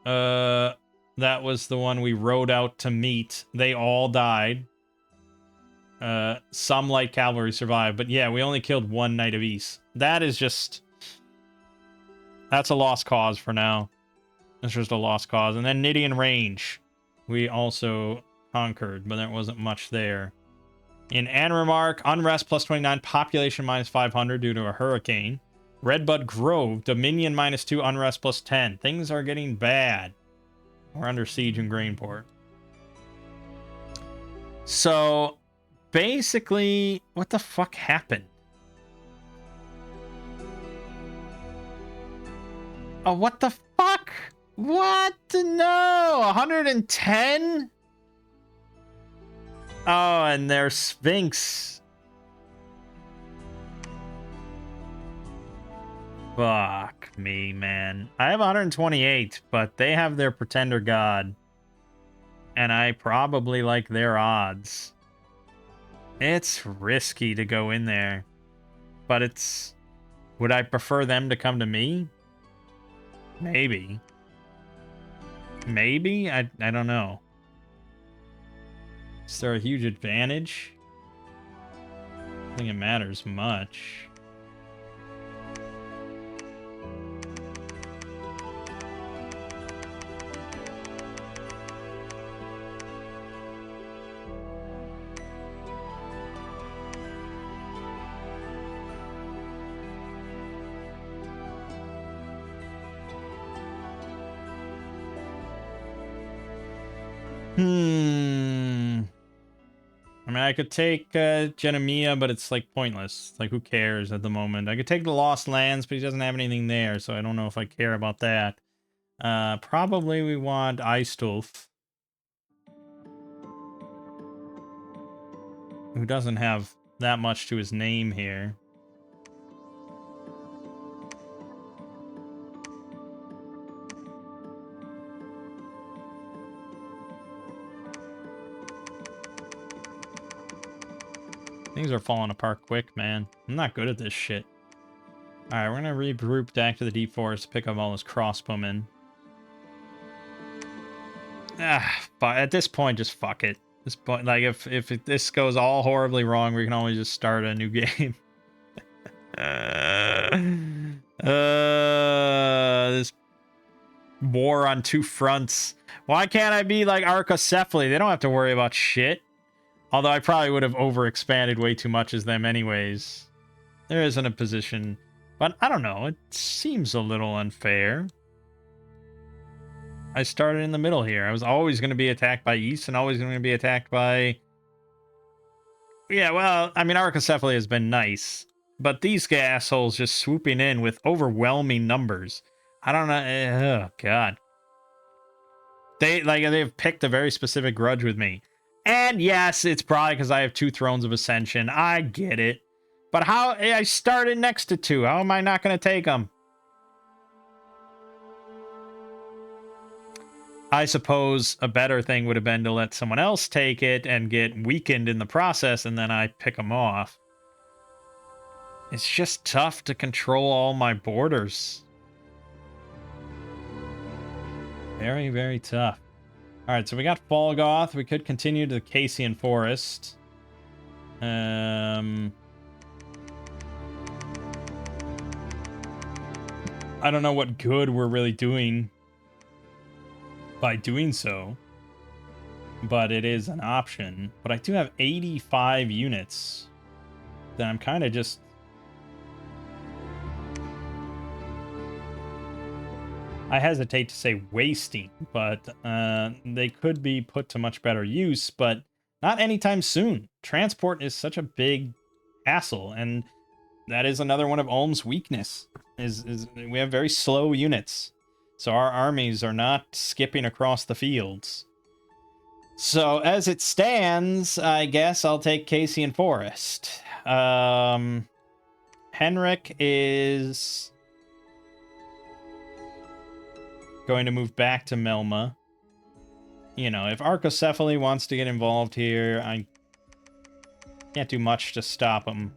A: that was the one we rode out to meet. They all died. Some light cavalry survived, but yeah, we only killed one Knight of East. That is just... That's a lost cause for now. It's just a lost cause. And then Nidian Range, we also conquered, but there wasn't much there. In Anremark, Unrest plus 29, population minus 500 due to a hurricane. Redbud Grove, Dominion minus 2, Unrest plus 10. Things are getting bad. We're under siege in Grainport. So, basically, what the fuck happened? Oh, what the fuck? What? No! 110? Oh, and their Sphinx. Fuck me, man. I have 128, but they have their pretender god. And I probably like their odds. It's risky to go in there. But it's... Would I prefer them to come to me? Maybe. Maybe? I don't know. Is there a huge advantage? I don't think it matters much. I mean, I could take Genemia, but it's like pointless. It's like, who cares at the moment? I could take the Lost Lands, but he doesn't have anything there, so I don't know if I care about that. Probably we want Eistulf, who doesn't have that much to his name here. Things are falling apart quick, man. I'm not good at this shit. Alright, we're gonna regroup back to the Deep Forest to pick up all those crossbowmen. But at this point, just fuck it. This point, like, if this goes all horribly wrong, we can always just start a new game. war on two fronts. Why can't I be like Archocephaly? They don't have to worry about shit. Although I probably would have overexpanded way too much as them anyways. There isn't a position. But I don't know. It seems a little unfair. I started in the middle here. I was always going to be attacked by East and always going to be attacked by... Yeah, well, I mean, Archocephaly has been nice. But these assholes just swooping in with overwhelming numbers. I don't know. Oh, God. They've picked a very specific grudge with me. And yes, it's probably because I have 2 Thrones of Ascension. I get it. But how... I started next to 2. How am I not going to take them? I suppose a better thing would have been to let someone else take it and get weakened in the process, and then I pick them off. It's just tough to control all my borders. Very, very tough. Alright, so we got Falgoth. We could continue to the Cassian Forest. I don't know what good we're really doing by doing so, but it is an option. But I do have 85 units that I'm kind of just... I hesitate to say wasting, but they could be put to much better use, but not anytime soon. Transport is such a big hassle, and that is another one of Ulm's weakness. Is we have very slow units. So our armies are not skipping across the fields. So as it stands, I guess I'll take Cassian Forest. Henrik is going to move back to Melma. You know, if Archocephaly wants to get involved here, I can't do much to stop him.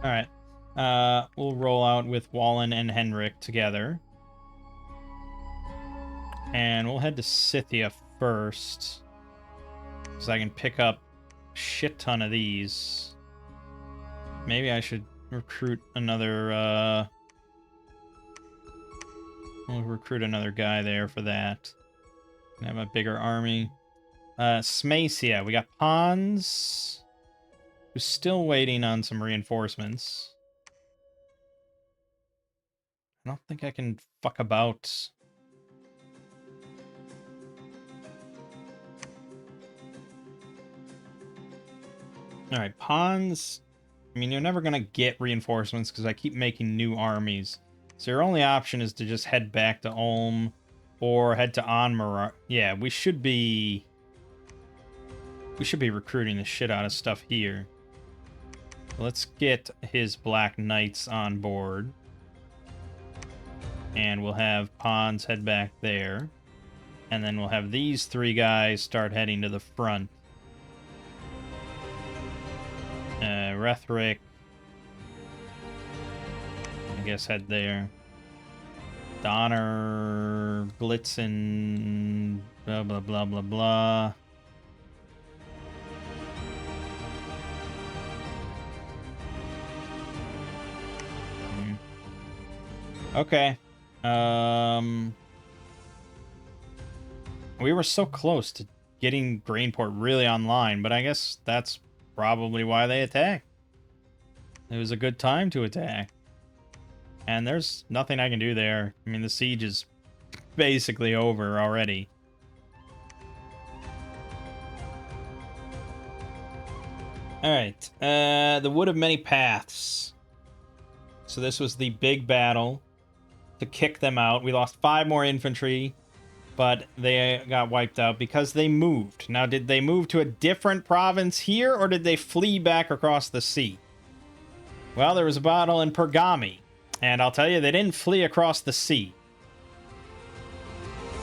A: Alright. We'll roll out with Wallen and Henrik together. And we'll head to Scythia first. So I can pick up a shit ton of these. Maybe I should recruit another, we'll recruit another guy there for that. And have a bigger army. Smacia. We got Pons, who's still waiting on some reinforcements. I don't think I can fuck about. Alright, Pons. I mean, you're never going to get reinforcements because I keep making new armies. So your only option is to just head back to Ulm or head to Anmar. Yeah, we should be recruiting the shit out of stuff here. Let's get his Black Knights on board. And we'll have Pons head back there. And then we'll have these 3 guys start heading to the front. Rethric, I guess, head there. Donner, Blitzen, blah, blah, blah, blah, blah. Okay. We were so close to getting Grainport really online, but I guess that's probably why they attacked. It was a good time to attack. And there's nothing I can do there. I mean, the siege is basically over already. Alright, the Wood of Many Paths. So this was the big battle to kick them out. We lost 5 more infantry, but they got wiped out because they moved. Now, did they move to a different province here, or did they flee back across the sea? Well, there was a battle in Pergami, and I'll tell you, they didn't flee across the sea.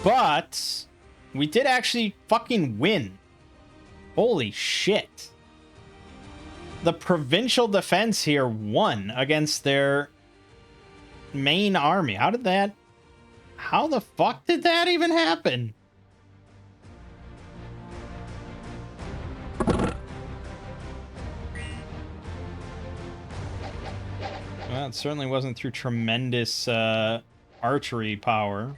A: But we did actually fucking win. Holy shit. The provincial defense here won against their main army. How the fuck did that even happen? Well, it certainly wasn't through tremendous archery power.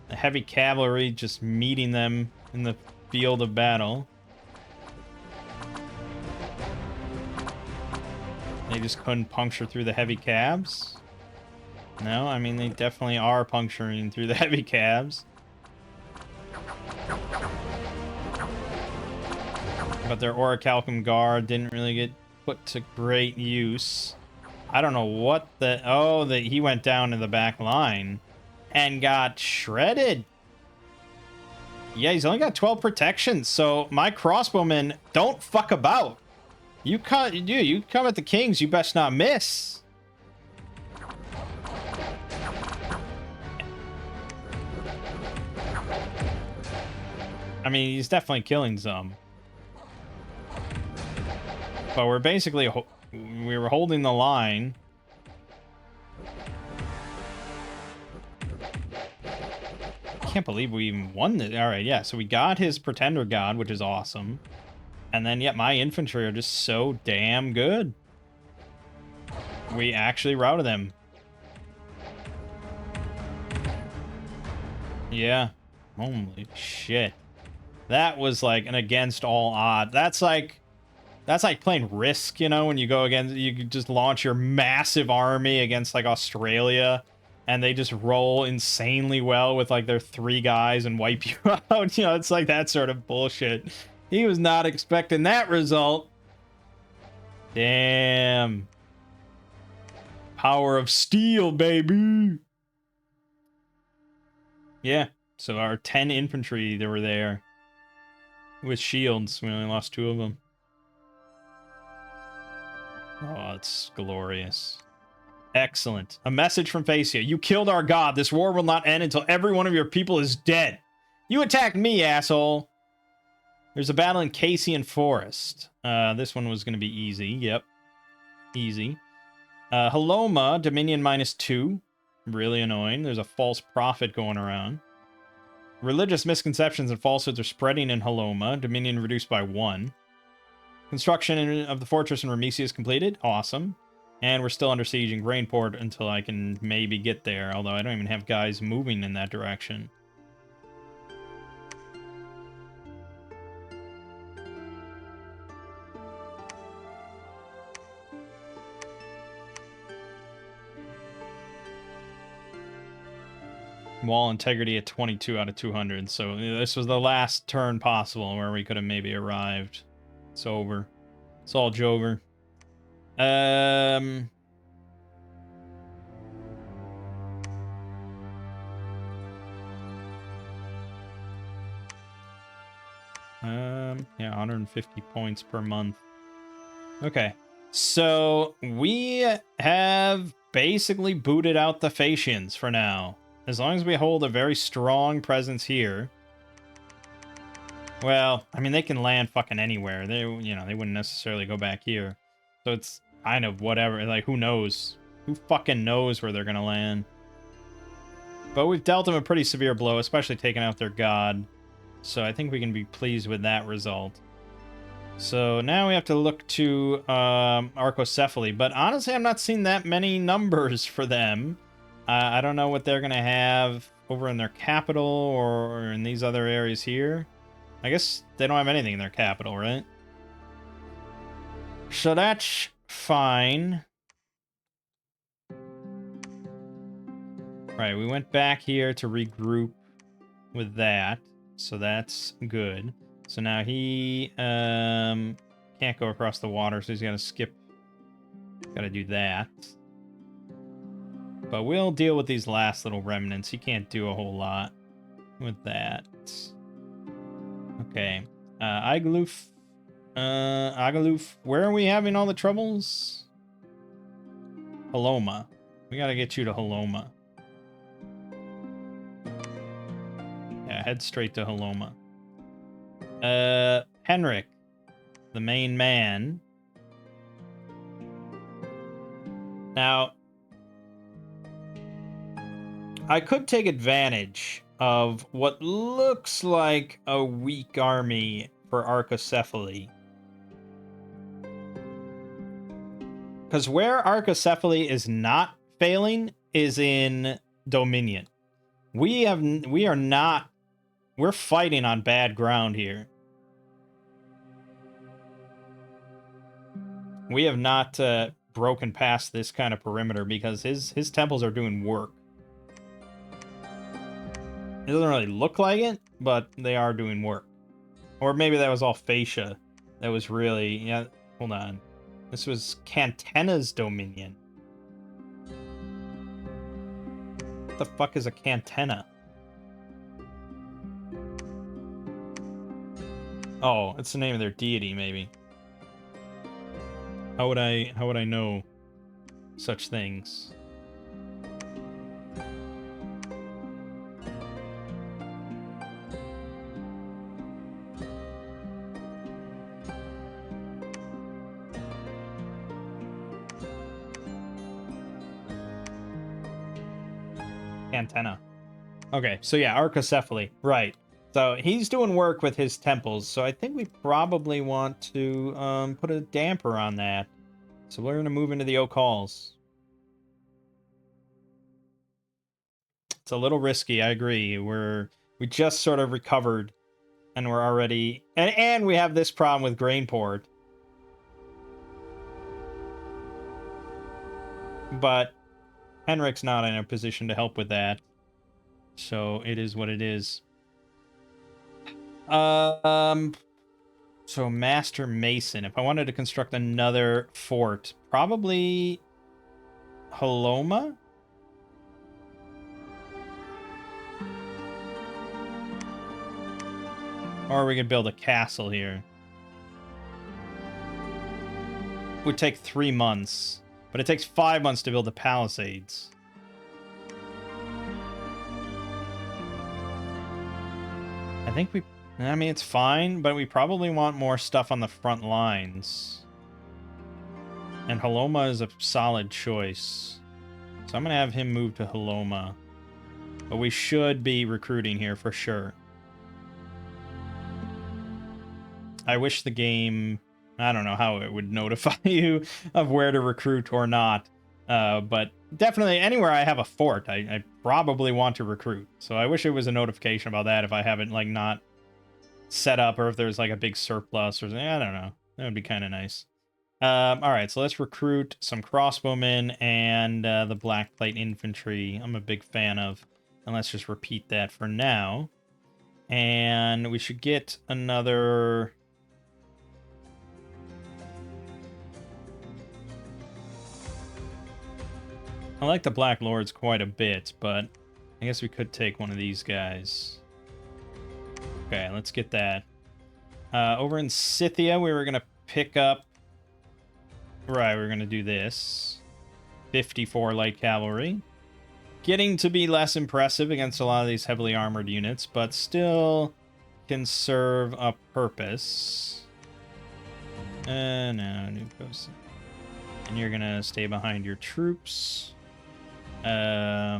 A: The heavy cavalry just meeting them in the field of battle. They just couldn't puncture through the heavy cabs. No, I mean, they definitely are puncturing through the heavy cabs. But their Orichalcum Guard didn't really get put to great use. I don't know what the... Oh, he went down to the back line and got shredded. Yeah, he's only got 12 protections, so my crossbowmen don't fuck about. You come at the kings, you best not miss. I mean, he's definitely killing some. But we're basically... we were holding the line. I can't believe we even won this. Alright, yeah, so we got his Pretender God, which is awesome. And then, yeah, my infantry are just so damn good. We actually routed them. Yeah. Holy shit. That was like an against all odds. That's like playing Risk, you know, when you go against, you just launch your massive army against like Australia and they just roll insanely well with like their 3 guys and wipe you out. You know, it's like that sort of bullshit. He was not expecting that result. Damn. Power of steel, baby. Yeah. So our 10 infantry that were there with shields, we only lost 2 of them. Oh, it's glorious. Excellent. A message from Phasia. You killed our god. This war will not end until every one of your people is dead. You attacked me, asshole. There's a battle in Cassian Forest. This one was going to be easy. Yep. Easy. Haloma, Dominion -2. Really annoying. There's a false prophet going around. Religious misconceptions and falsehoods are spreading in Haloma. Dominion reduced by 1. Construction of the fortress in Ramesi is completed. Awesome. And we're still under siege in Grainport until I can maybe get there. Although I don't even have guys moving in that direction. Wall integrity at 22 out of 200. So this was the last turn possible where we could have maybe arrived. It's over. It's all Jover. Yeah, 150 points per month. Okay. So we have basically booted out the Phasians for now. As long as we hold a very strong presence here. Well, I mean, they can land fucking anywhere. They, you know, they wouldn't necessarily go back here. So it's kind of whatever. Like, who knows? Who fucking knows where they're gonna land? But we've dealt them a pretty severe blow, especially taking out their god. So I think we can be pleased with that result. So now we have to look to Archocephaly. But honestly, I'm not seeing that many numbers for them. I don't know what they're going to have over in their capital or in these other areas here. I guess they don't have anything in their capital, right? So that's fine. Right, we went back here to regroup with that. So that's good. So now he can't go across the water, so he's got to skip. Got to do that. But we'll deal with these last little remnants. He can't do a whole lot with that. Okay. Igaloof. Igaloof. Where are we having all the troubles? Haloma. We gotta get you to Haloma. Yeah, head straight to Haloma. Henrik, the main man. Now, I could take advantage of what looks like a weak army for Archocephaly. Because where Archocephaly is not failing is in Dominion. We're fighting on bad ground here. We have not broken past this kind of perimeter because his temples are doing work. It doesn't really look like it, but they are doing work. Or maybe that was all fascia. That was really... Yeah, hold on. This was Cantena's Dominion. What the fuck is a Cantena? Oh, it's the name of their deity, maybe. How would I know such things? Antenna. Okay, so yeah, Archocephaly. Right. So he's doing work with his temples, so I think we probably want to put a damper on that. So we're going to move into the Oak Halls. It's a little risky, I agree. We just sort of recovered, and we're already... And we have this problem with Grainport. But Henrik's not in a position to help with that. So it is what it is. So Master Mason. If I wanted to construct another fort, probably Haloma? Or we could build a castle here. Would take 3 months. But it takes 5 months to build the palisades. I think I mean, it's fine, but we probably want more stuff on the front lines. And Haloma is a solid choice. So I'm going to have him move to Haloma. But we should be recruiting here for sure. I wish the game... I don't know how it would notify you of where to recruit or not. But definitely anywhere I have a fort, I probably want to recruit. So I wish it was a notification about that if I haven't, like, not set up, or if there's, like, a big surplus or something. I don't know. That would be kind of nice. Alright, so let's recruit some crossbowmen and the Black Plate Infantry. I'm a big fan of. And let's just repeat that for now. And we should get another... I like the Black Lords quite a bit, but I guess we could take one of these guys. Okay, let's get that. Over in Scythia, we were going to pick up... Right, we're going to do this. 54 light cavalry. Getting to be less impressive against a lot of these heavily armored units, but still can serve a purpose. No, new post. And you're going to stay behind your troops. Yeah,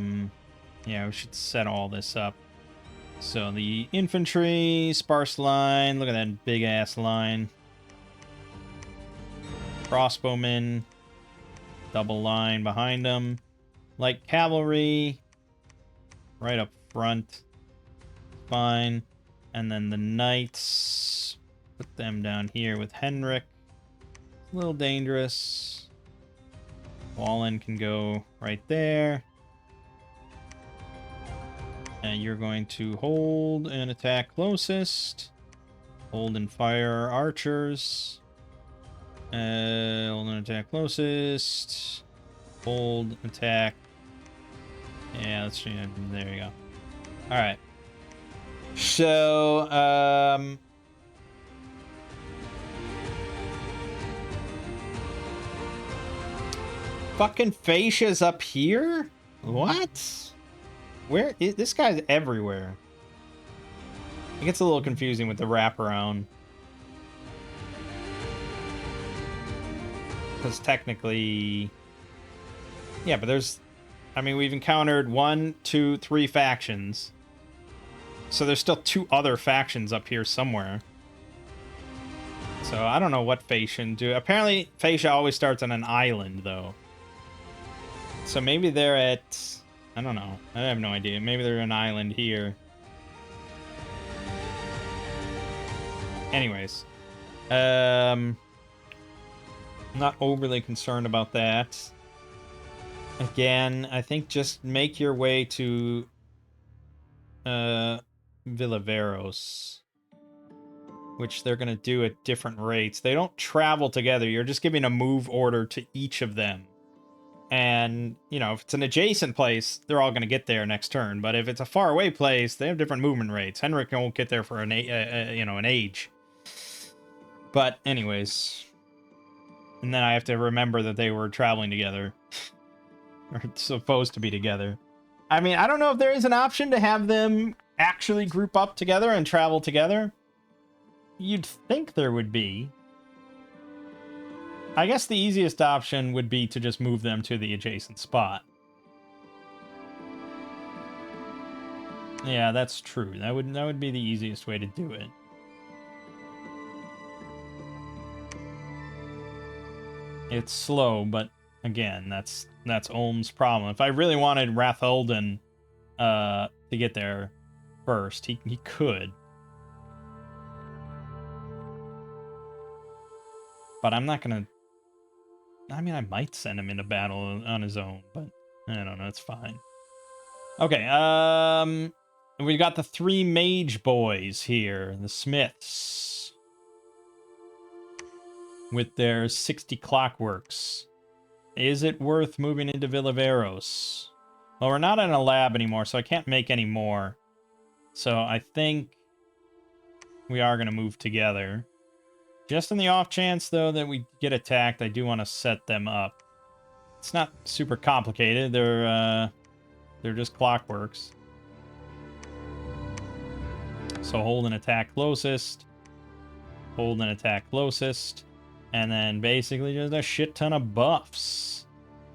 A: we should set all this up. So the infantry, sparse line. Look at that big ass line. Crossbowmen, double line behind them. Light cavalry, right up front. Fine. And then the knights, put them down here with Henrik. A little dangerous. Wallen can go right there. And you're going to hold and attack closest. Hold and fire archers. Hold and attack closest. Hold, attack. Yeah, let's see. There you go. Alright. So, fucking fascia's up here? What? Where is this guy's everywhere? It gets a little confusing with the wraparound. Because technically... Yeah, but there's... I mean, we've encountered 1, 2, 3 factions. So there's still 2 other factions up here somewhere. So I don't know what faction do. Apparently, Fascia always starts on an island, though. So maybe they're at... I don't know. I have no idea. Maybe they're an island here. Anyways. Not overly concerned about that. Again, I think just make your way to... Villaveros. Which they're going to do at different rates. They don't travel together. You're just giving a move order to each of them. And, you know, if it's an adjacent place, they're all going to get there next turn. But if it's a far away place, they have different movement rates. Henrik won't get there for an age. But anyways. And then I have to remember that they were traveling together. Or supposed to be together. I mean, I don't know if there is an option to have them actually group up together and travel together. You'd think there would be. I guess the easiest option would be to just move them to the adjacent spot. Yeah, that's true. That would be the easiest way to do it. It's slow, but again, that's Ulm's problem. If I really wanted Ratholden to get there first, he could. But I'm not gonna... I mean, I might send him into battle on his own, but I don't know, it's fine. Okay, we got the 3 mage boys here, the smiths. With their 60 clockworks. Is it worth moving into Villaveros? Well, we're not in a lab anymore, so I can't make any more. So I think we are going to move together. Just in the off chance, though, that we get attacked, I do want to set them up. It's not super complicated. They're just clockworks. So hold an attack closest. Hold an attack closest. And then basically just a shit ton of buffs.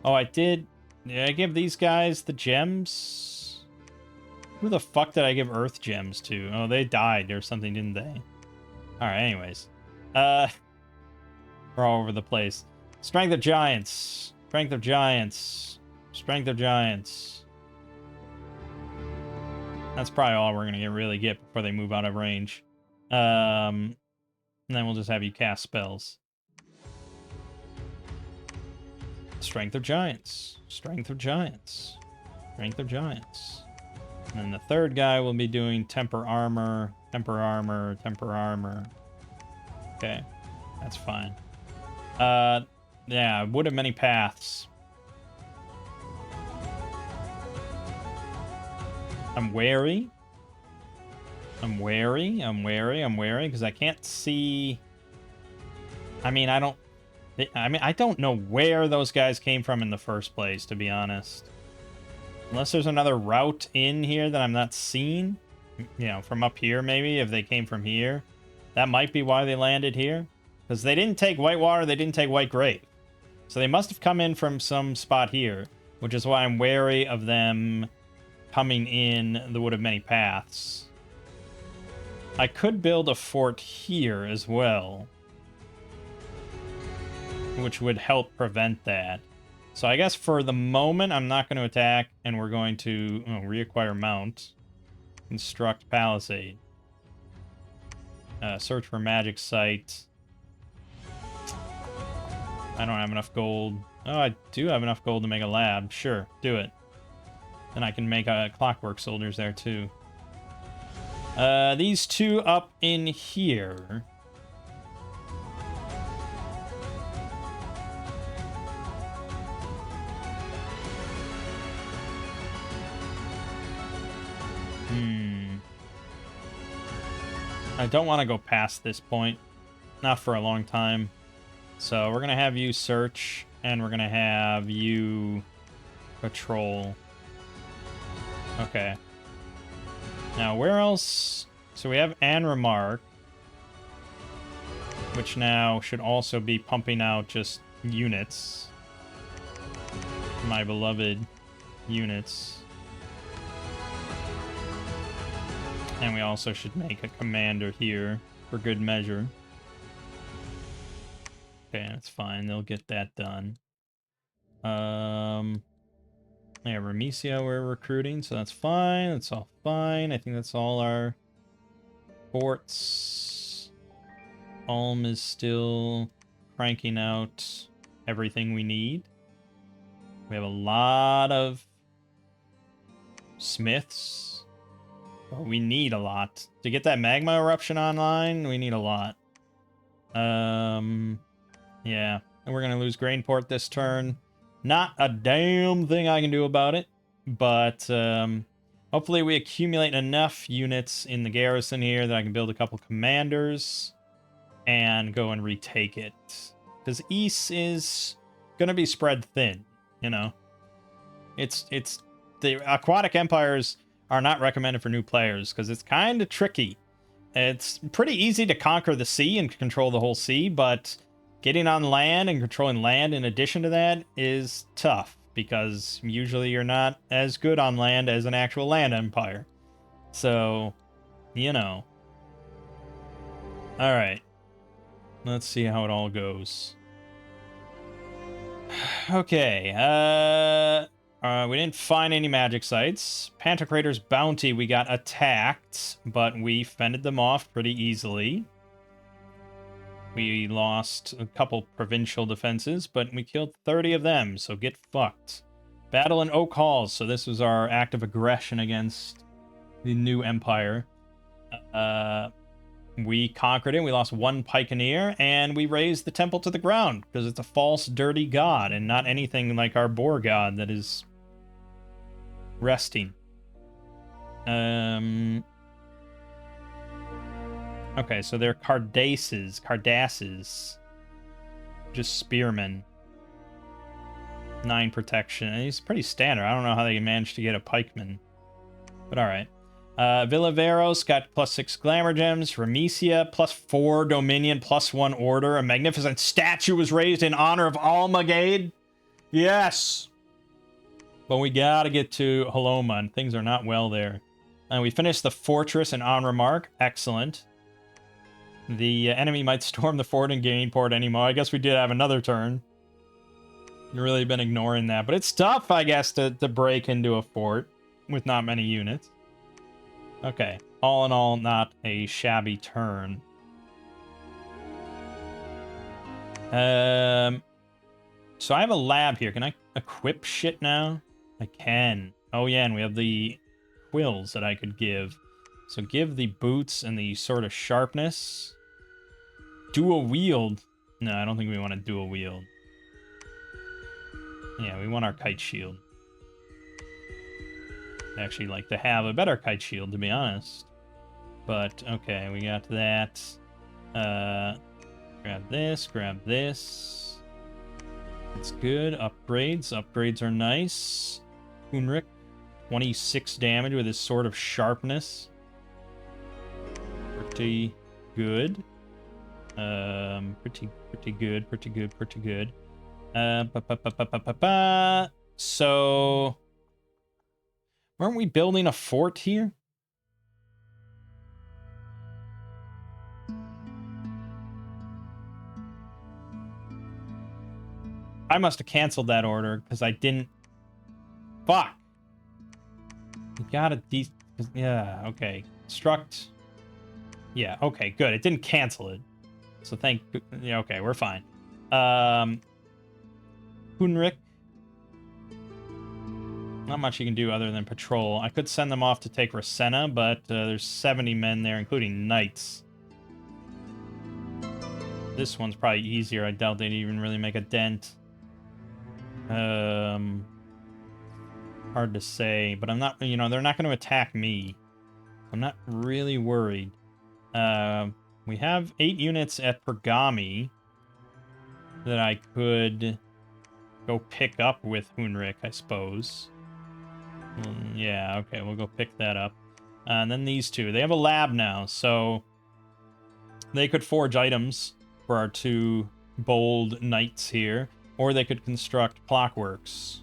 A: Oh, did I give these guys the gems? Who the fuck did I give earth gems to? Oh, they died or something, didn't they? Alright, anyways. We're all over the place. Strength of Giants. Strength of Giants. Strength of Giants. That's probably all we're gonna really get before they move out of range. And then we'll just have you cast spells. Strength of Giants. Strength of Giants. Strength of Giants. And then the third guy will be doing Temper Armor, Temper Armor, Temper Armor. Okay, that's fine. Yeah, Wood of Many Paths. I'm wary, because I can't see... I mean, I don't know where those guys came from in the first place, to be honest. Unless there's another route in here that I'm not seeing. You know, from up here, maybe, if they came from here. That might be why they landed here. Because they didn't take Whitewater, they didn't take White Grave. So they must have come in from some spot here. Which is why I'm wary of them coming in the Wood of Many Paths. I could build a fort here as well. Which would help prevent that. So I guess for the moment, I'm not going to attack. And we're going to reacquire Mount. Construct Palisade. Search for magic site. I don't have enough gold. Oh, I do have enough gold to make a lab. Sure, do it. Then I can make clockwork soldiers there too. These 2 up in here. I don't want to go past this point. Not for a long time. So we're going to have you search, and we're going to have you patrol. Okay. Now, where else So we have An Remark, which now should also be pumping out just units. My beloved units. And we also should make a commander here for good measure. Okay, that's fine. They'll get that done. Yeah, Remesia we're recruiting, so that's fine. That's all fine. I think that's all our forts. Ulm is still cranking out everything we need. We have a lot of smiths. But we need a lot. To get that magma eruption online, we need a lot. Yeah. And we're going to lose Grainport this turn. Not a damn thing I can do about it. But hopefully we accumulate enough units in the garrison here that I can build a couple commanders and go and retake it. Because East is going to be spread thin, you know. It's the aquatic empires are not recommended for new players because it's kind of tricky. It's pretty easy to conquer the sea and control the whole sea, but getting on land and controlling land in addition to that is tough because usually you're not as good on land as an actual land empire. So, you know. All right. Let's see how it all goes. Okay, we didn't find any magic sites. Pantocrator's Bounty, we got attacked, but we fended them off pretty easily. We lost a couple provincial defenses, but we killed 30 of them, so get fucked. Battle in Oak Halls, so this was our act of aggression against the new empire. We conquered it, we lost one pikeneer, and we razed the temple to the ground, because it's a false, dirty god, and not anything like our boar god that is resting. Okay, so they're Cardasses. Just spearmen. 9 protection. And he's pretty standard. I don't know how they managed to get a pikeman. But alright. Villaveros got +6 glamour gems. Remesia +4 dominion, +1 order. A magnificent statue was raised in honor of Almagade. Yes! But we gotta get to Haloma, and things are not well there. And we finished the fortress in On Remark. Excellent. The enemy might storm the fort and Gainport anymore. I guess we did have another turn. Really been ignoring that. But it's tough, I guess, to break into a fort with not many units. Okay. All in all, not a shabby turn. So I have a lab here. Can I equip shit now? I can. Oh yeah, and we have the quills that I could give. So give the boots and the sword of sharpness. Dual wield. No, I don't think we want to dual wield. Yeah, we want our kite shield. I'd actually like to have a better kite shield, to be honest. But, okay, we got that. Grab this, grab this. It's good. Upgrades. Upgrades are nice. Hunrik, 26 damage with his sword of sharpness. Pretty good. Pretty good, pretty good, pretty good. So, weren't we building a fort here? I must have canceled that order because I didn't. Fuck. You gotta yeah, okay. Struct. Yeah, okay, good. It didn't cancel it. So yeah, okay, we're fine. Hunrik. Not much you can do other than patrol. I could send them off to take Rasenna, but there's 70 men there, including knights. This one's probably easier. I doubt they'd even really make a dent. Hard to say, but I'm not, they're not going to attack me. I'm not really worried. We have 8 units at Pergami that I could go pick up with Hunrik, I suppose. Yeah, okay, we'll go pick that up. And then these two. They have a lab now, so they could forge items for our two bold knights here, or they could construct clockworks.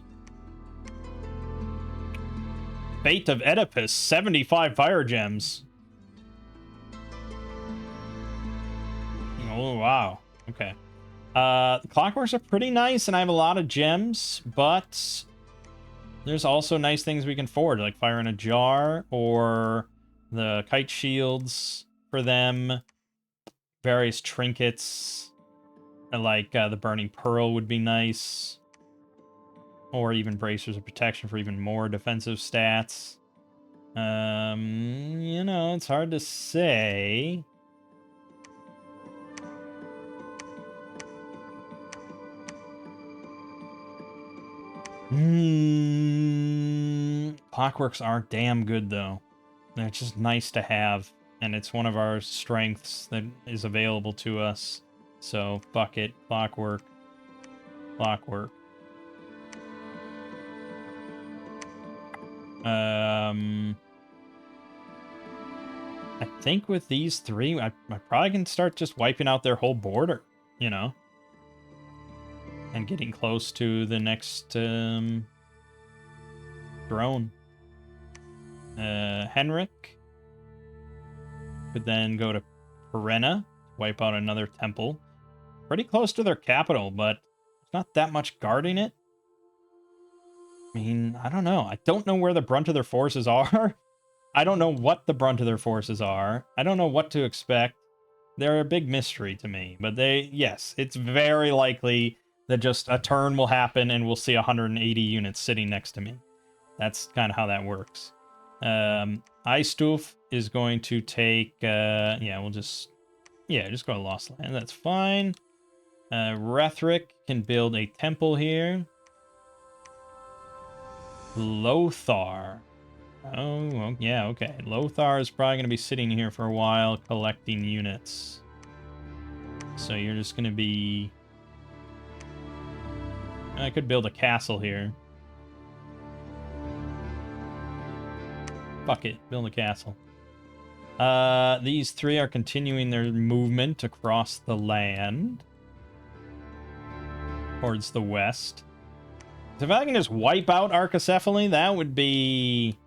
A: Fate of Oedipus, 75 fire gems. Oh, wow. Okay. The clockworks are pretty nice, and I have a lot of gems, but there's also nice things we can forge, like fire in a jar, or the kite shields for them, various trinkets, like the burning pearl would be nice, or even bracers of protection for even more defensive stats. You know, it's hard to say. Clockworks are damn good, though. They're just nice to have, and it's one of our strengths that is available to us. So, fuck it. Clockwork. Clockwork. I think with these three, I probably can start just wiping out their whole border, you know? And getting close to the next throne. Henrik could then go to Perenna, wipe out another temple. Pretty close to their capital, but there's not that much guarding it. I mean, I don't know. I don't know where the brunt of their forces are. I don't know what the brunt of their forces are. I don't know what to expect. They're a big mystery to me, but yes, it's very likely that just a turn will happen and we'll see 180 units sitting next to me. That's kind of how that works. Eistulf is going to take, we'll just go to Lost Land. That's fine. Rethric can build a temple here. Lothar. Oh, well, yeah, okay. Lothar is probably going to be sitting here for a while collecting units. So you're just going to be... I could build a castle here. Fuck it, build a castle. These three are continuing their movement across the land. Towards the west. So if I can just wipe out Archaecephaly, that would be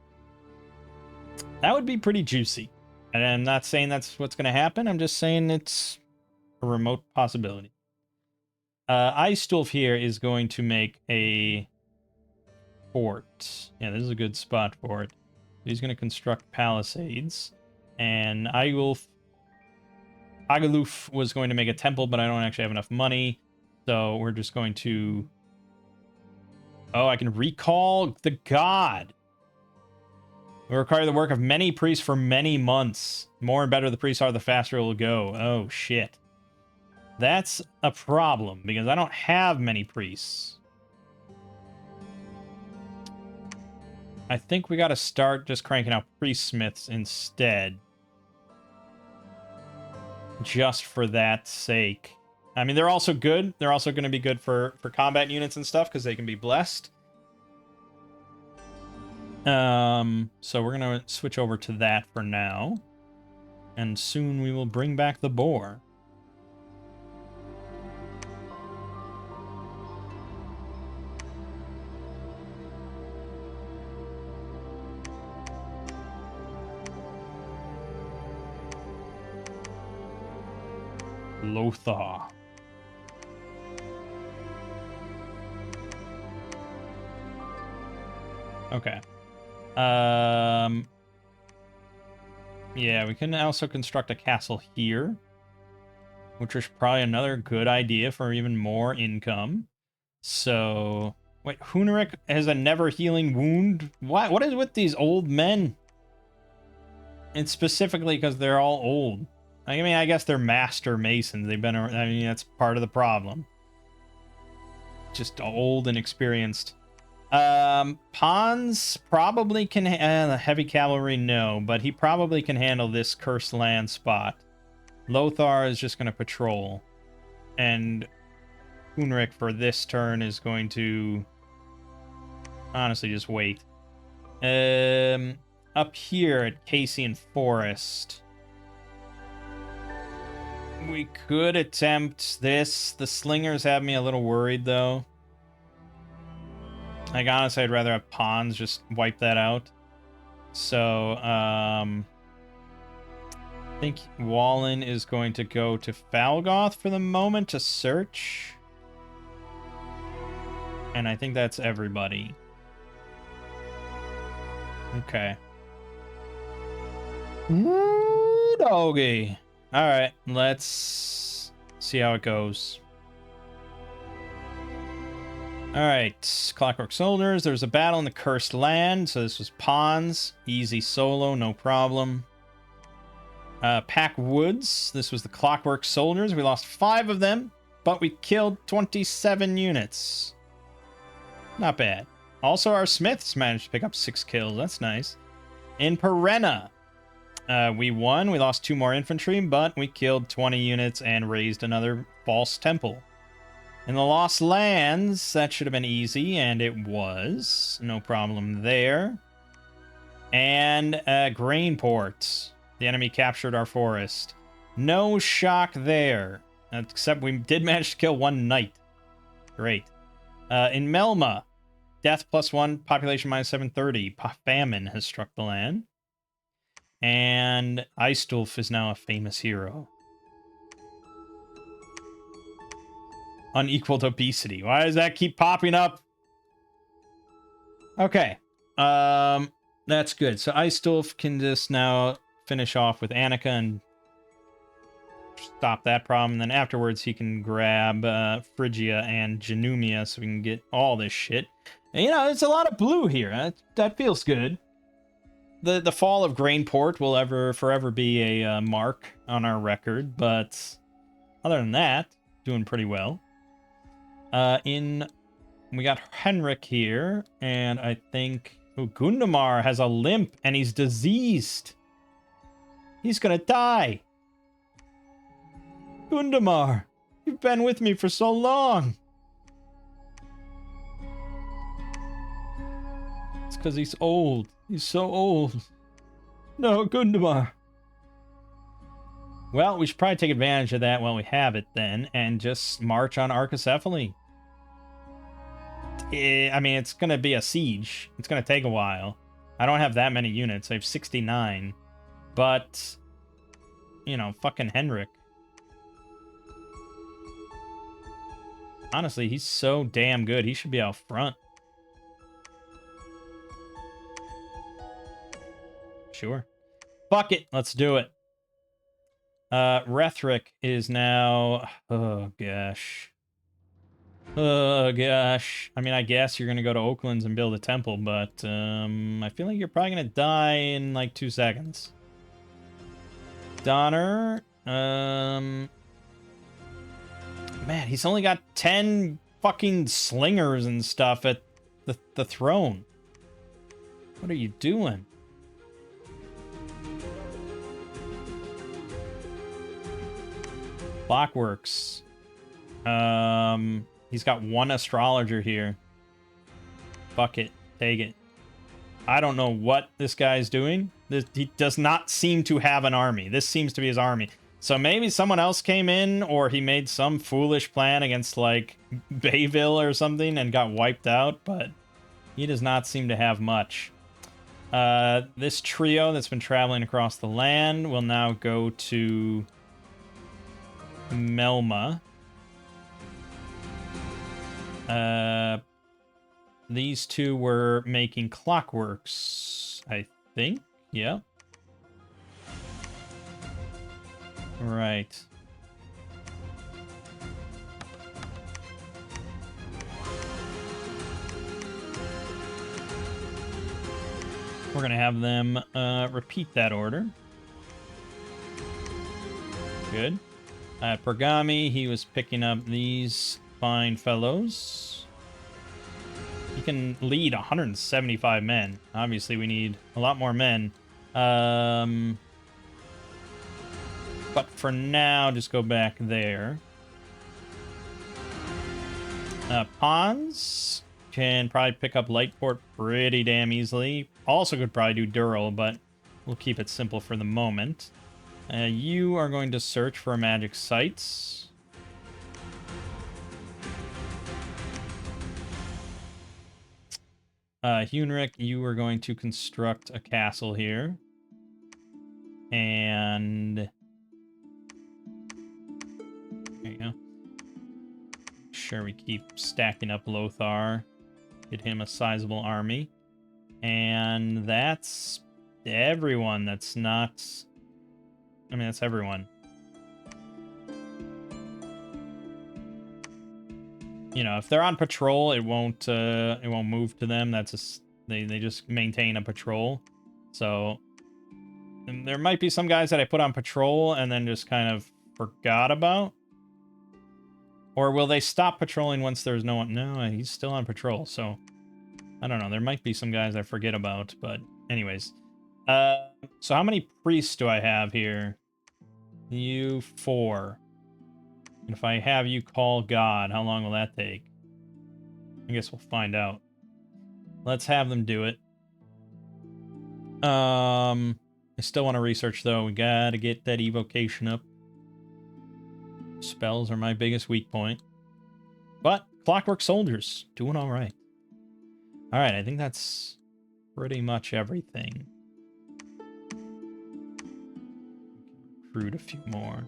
A: pretty juicy. And I'm not saying that's what's going to happen. I'm just saying it's a remote possibility. Eistulf here is going to make a fort. Yeah, this is a good spot for it. He's going to construct palisades. And Agaluf was going to make a temple, but I don't actually have enough money. So we're just going to... Oh, I can recall the god. We require the work of many priests for many months. The more and better the priests are, the faster it will go. Oh, shit. That's a problem, because I don't have many priests. I think we gotta start just cranking out priest smiths instead. Just for that sake. I mean, they're also good. They're also going to be good for combat units and stuff, because they can be blessed. So we're going to switch over to that for now. And soon we will bring back the boar. Lothar. Okay. Yeah, we can also construct a castle here, which is probably another good idea for even more income. So, wait, Huneric has a never-healing wound? What is with these old men? And specifically because they're all old. I mean, I guess they're master masons. They've been, I mean, that's part of the problem. Just old and experienced. Pons probably can, heavy cavalry, no, but he probably can handle this cursed land spot. Lothar is just going to patrol. And Huneric for this turn is going to honestly just wait. up here at Casey and Forest. We could attempt this. The slingers have me a little worried, though. Like, honestly, I'd rather have pawns just wipe that out. So, I think Wallen is going to go to Falgoth for the moment to search. And I think that's everybody. Okay. Ooh, doggy. All right, let's see how it goes. All right, Clockwork Soldiers. There's a battle in the Cursed Land, so this was pawns. Easy solo, no problem. Pack Woods. This was the Clockwork Soldiers. We lost 5 of them, but we killed 27 units. Not bad. Also, our Smiths managed to pick up 6 kills. That's nice. In Perenna, we won. We lost 2 more infantry, but we killed 20 units and raised another false temple. In the Lost Lands, that should have been easy, and it was. No problem there. And Grainport. The enemy captured our forest. No shock there. Except we did manage to kill 1 knight. Great. In Melma, death +1, population -730. Famine has struck the land. And Eistulf is now a famous hero. Unequaled obesity. Why does that keep popping up? Okay. That's good. So Eistulf can just now finish off with Annika and stop that problem. And then afterwards he can grab Phrygia and Janumia so we can get all this shit. And, you know, it's a lot of blue here. That feels good. The fall of Grainport will forever be a mark on our record, but other than that, doing pretty well. We got Henrik here, and I think Gundamar has a limp, and he's diseased. He's gonna die. Gundamar, you've been with me for so long. It's because he's old. He's so old. No, Gundamar. Well, we should probably take advantage of that while we have it then, and just march on Archaecephaly. I mean, it's going to be a siege. It's going to take a while. I don't have that many units. I have 69. But, you know, fucking Henrik. Honestly, he's so damn good. He should be out front. Sure. Fuck it. Let's do it. Rhetoric is now... Oh, gosh. Oh, gosh. I mean, I guess you're going to go to Oaklands and build a temple, but I feel like you're probably going to die in, like, 2 seconds. Donner. Man, he's only got 10 fucking slingers and stuff at the throne. What are you doing? Clockworks. He's got 1 astrologer here. Fuck it. Take it. I don't know what this guy's doing. He does not seem to have an army. This seems to be his army. So maybe someone else came in, or he made some foolish plan against, like, Bayville or something and got wiped out, but he does not seem to have much. This trio that's been traveling across the land will now go to Melma. These 2 were making clockworks, I think. Yeah. Right. We're gonna have them repeat that order. Good. Pergami, he was picking up these fine fellows. He can lead 175 men. Obviously, we need a lot more men. But for now, just go back there. Pawns. can probably pick up Lightport pretty damn easily. Also could probably do Dural, but we'll keep it simple for the moment. You are going to search for magic sites. Hunric, you are going to construct a castle here. And there you go. Sure, we keep stacking up Lothar. Get him a sizable army. And that's everyone. That's not... I mean, that's everyone. You know, if they're on patrol, it won't move to them. That's just they just maintain a patrol. So and there might be some guys that I put on patrol and then just kind of forgot about. Or will they stop patrolling once there's no one? No, he's still on patrol. So I don't know. There might be some guys I forget about, but anyways. So how many priests do I have here? You 4. And if I have you call God, how long will that take? I guess we'll find out. Let's have them do it. I still want to research, though. We gotta get that evocation up. Spells are my biggest weak point. But Clockwork Soldiers, doing all right. All right, I think that's pretty much everything. Recruit a few more.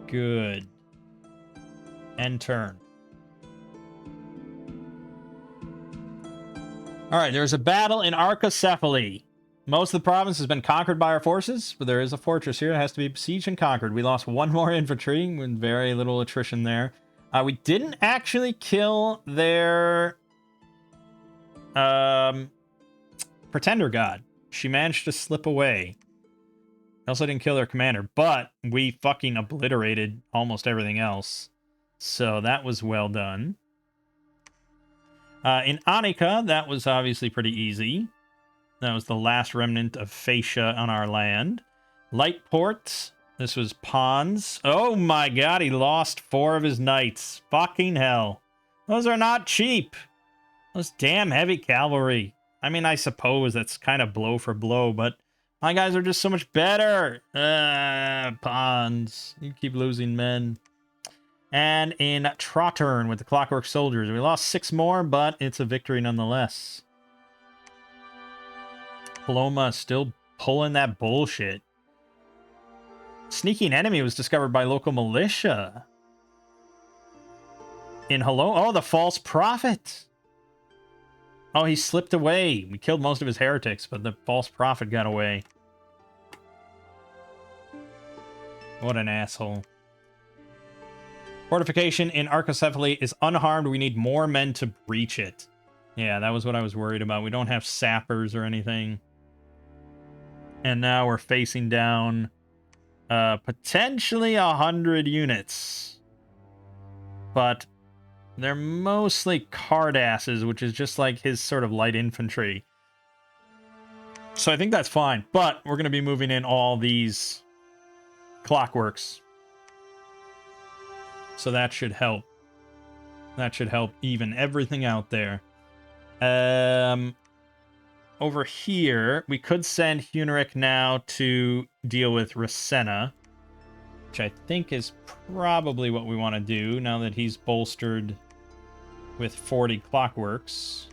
A: Good. End turn. All right, there's a battle in Archacephaly. Most of the province has been conquered by our forces, but there is a fortress here that has to be besieged and conquered. We lost 1 more infantry with very little attrition there. We didn't actually kill their pretender god. She managed to slip away. I also didn't kill their commander, but we fucking obliterated almost everything else. So that was well done. In Annika, that was obviously pretty easy. That was the last remnant of Fascia on our land. Lightport. This was Pons. Oh my god, he lost 4 of his knights. Fucking hell. Those are not cheap. Those damn heavy cavalry. I mean, I suppose that's kind of blow for blow, but my guys are just so much better. Pons. You keep losing men. And in Trottern with the Clockwork Soldiers, we lost 6 more, but it's a victory nonetheless. Paloma still pulling that bullshit. Sneaking enemy was discovered by local militia. In Hello... Oh, the false prophet. Oh, he slipped away. We killed most of his heretics, but the false prophet got away. What an asshole. Fortification in Archacephaly is unharmed. We need more men to breach it. Yeah, that was what I was worried about. We don't have sappers or anything. And now we're facing down potentially 100 units. But they're mostly cardasses, which is just like his sort of light infantry. So I think that's fine. But we're going to be moving in all these clockworks. So that should help. That should help even everything out there. Over here, we could send Huneric now to deal with Rasenna, which I think is probably what we want to do now that he's bolstered with 40 clockworks.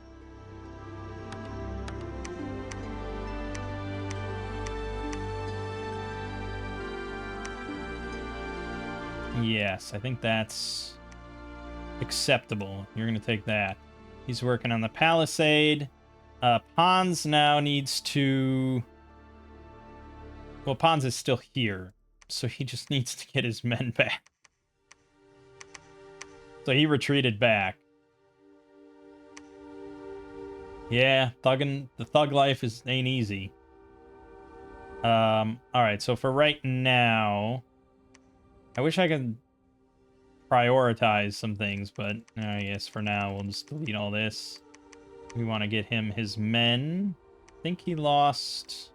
A: Yes, I think that's acceptable. You're going to take that. He's working on the palisade. Pons now needs to... Well, Pons is still here, so he just needs to get his men back. So he retreated back. Yeah, the thug life ain't easy. Alright, so for right now... I wish I could prioritize some things, but I guess for now we'll just delete all this. We want to get him his men. think he lost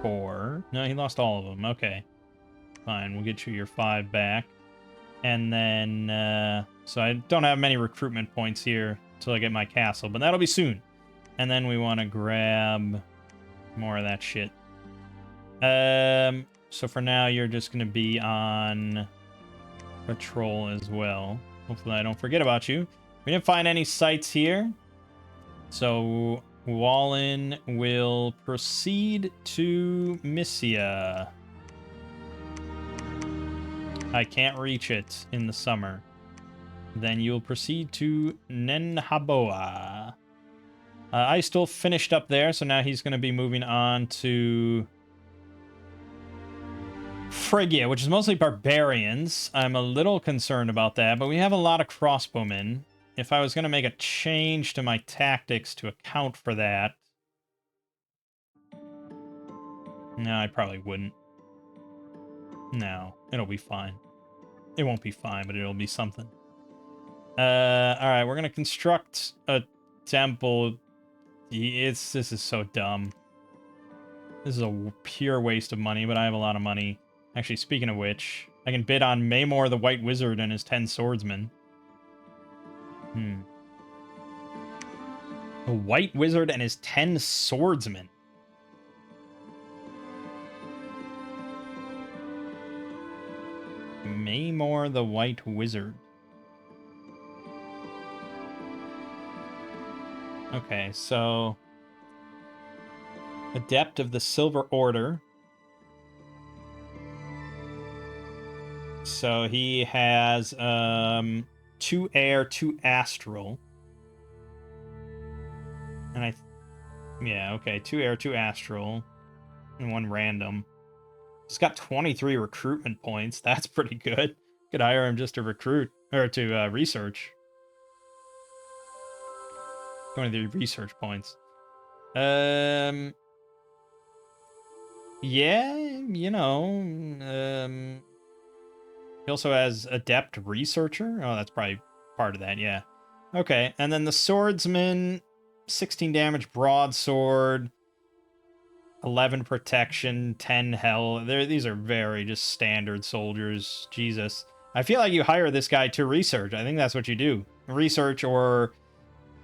A: 4. No, he lost all of them. Okay. Fine, we'll get you your 5 back. And then, so I don't have many recruitment points here until I get my castle, but that'll be soon. And then we want to grab more of that shit. So for now, you're just going to be on patrol as well. Hopefully I don't forget about you. We didn't find any sites here. So Wallen will proceed to Missia. I can't reach it in the summer. Then you'll proceed to Nenhaboa. I still finished up there, so now he's going to be moving on to Phrygia, which is mostly barbarians. I'm a little concerned about that, but we have a lot of crossbowmen. If I was going to make a change to my tactics to account for that... No, I probably wouldn't. No, it'll be fine. It won't be fine, but it'll be something. Alright, we're gonna construct a temple. This is so dumb. This is a pure waste of money, but I have a lot of money. Actually, speaking of which, I can bid on Maymor the White Wizard and his 10 swordsmen. The White Wizard and his 10 swordsmen. Maymor the White Wizard. Okay, so... Adept of the Silver Order. So he has 2 air, 2 astral. And yeah, okay, 2 air, 2 astral, and 1 random. He's got 23 recruitment points. That's pretty good. Could hire him just to recruit, or to research. 23 research points. Yeah, you know, he also has Adept Researcher. Oh, that's probably part of that, yeah. Okay, and then the Swordsman, 16 damage broadsword, 11 protection, 10 hell. These are very just standard soldiers. Jesus. I feel like you hire this guy to research. I think that's what you do. Research or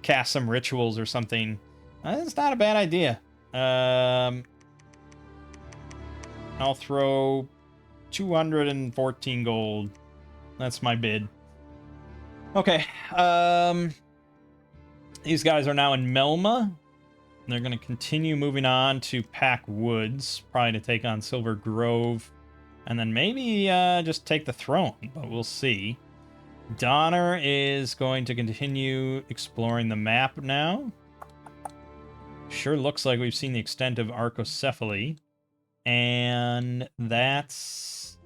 A: cast some rituals or something. It's not a bad idea. I'll throw 214 gold. That's my bid. Okay. These guys are now in Melma. They're going to continue moving on to Pack Woods, probably to take on Silver Grove, and then maybe just take the throne, but we'll see. Donner is going to continue exploring the map now. Sure looks like we've seen the extent of Archocephaly, and that's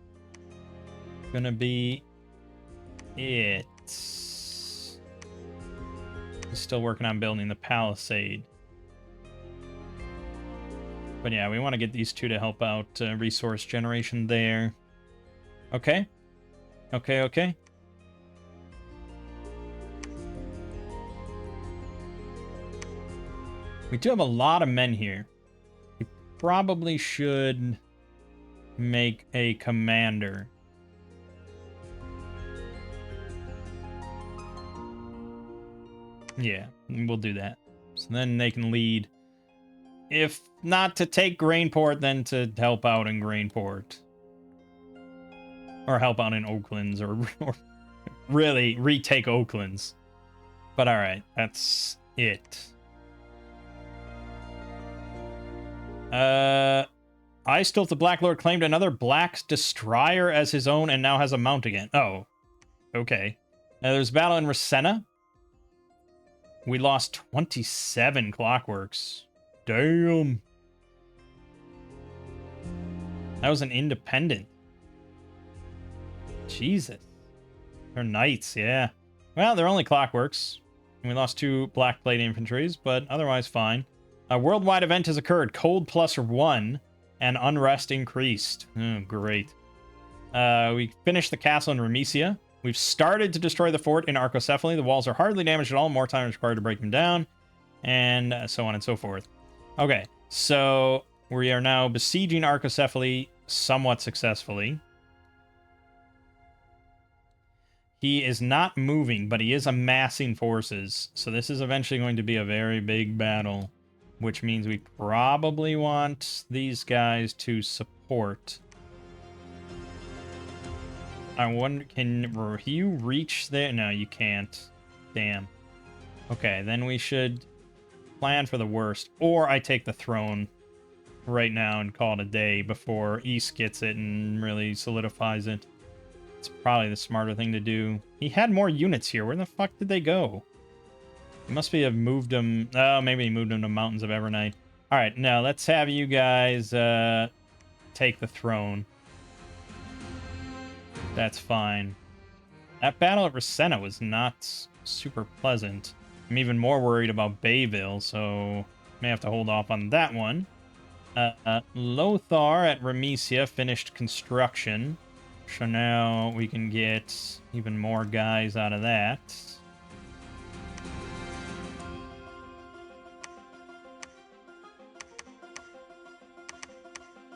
A: going to be it. He's still working on building the palisade. But yeah, we want to get these two to help out resource generation there. Okay. Okay. We do have a lot of men here. We probably should make a commander. Yeah, we'll do that. So then they can lead. If not to take Grainport, then to help out in Grainport. Or help out in Oaklands, or really retake Oaklands. But alright, that's it. Still the Black Lord claimed another Black's Destroyer as his own and now has a mount again. Oh, okay. There's battle in Rasenna. We lost 27 clockworks. Damn. That was an independent. Jesus. They're knights, yeah. Well, they're only clockworks. And we lost 2 black plate infantries, but otherwise fine. A worldwide event has occurred. Cold +1 and unrest increased. Oh, great. We finished the castle in Remesia. We've started to destroy the fort in Archocephaly. The walls are hardly damaged at all. More time is required to break them down. and so on and so forth. Okay, so we are now besieging Archocephaly somewhat successfully. He is not moving, but he is amassing forces. So this is eventually going to be a very big battle, which means we probably want these guys to support. I wonder, can you reach there? No, you can't. Damn. Okay, then we should plan for the worst. Or I take the throne right now and call it a day before East gets it and really solidifies it. It's probably the smarter thing to do. He had more units here. Where the fuck did they go? He must be have moved them. Oh, maybe he moved them to Mountains of Evernight. All right, now let's have you guys take the throne. That's fine. That battle at Rasenna was not super pleasant. I'm even more worried about Bayville, so may have to hold off on that one. Lothar at Ramesia finished construction. So now we can get even more guys out of that.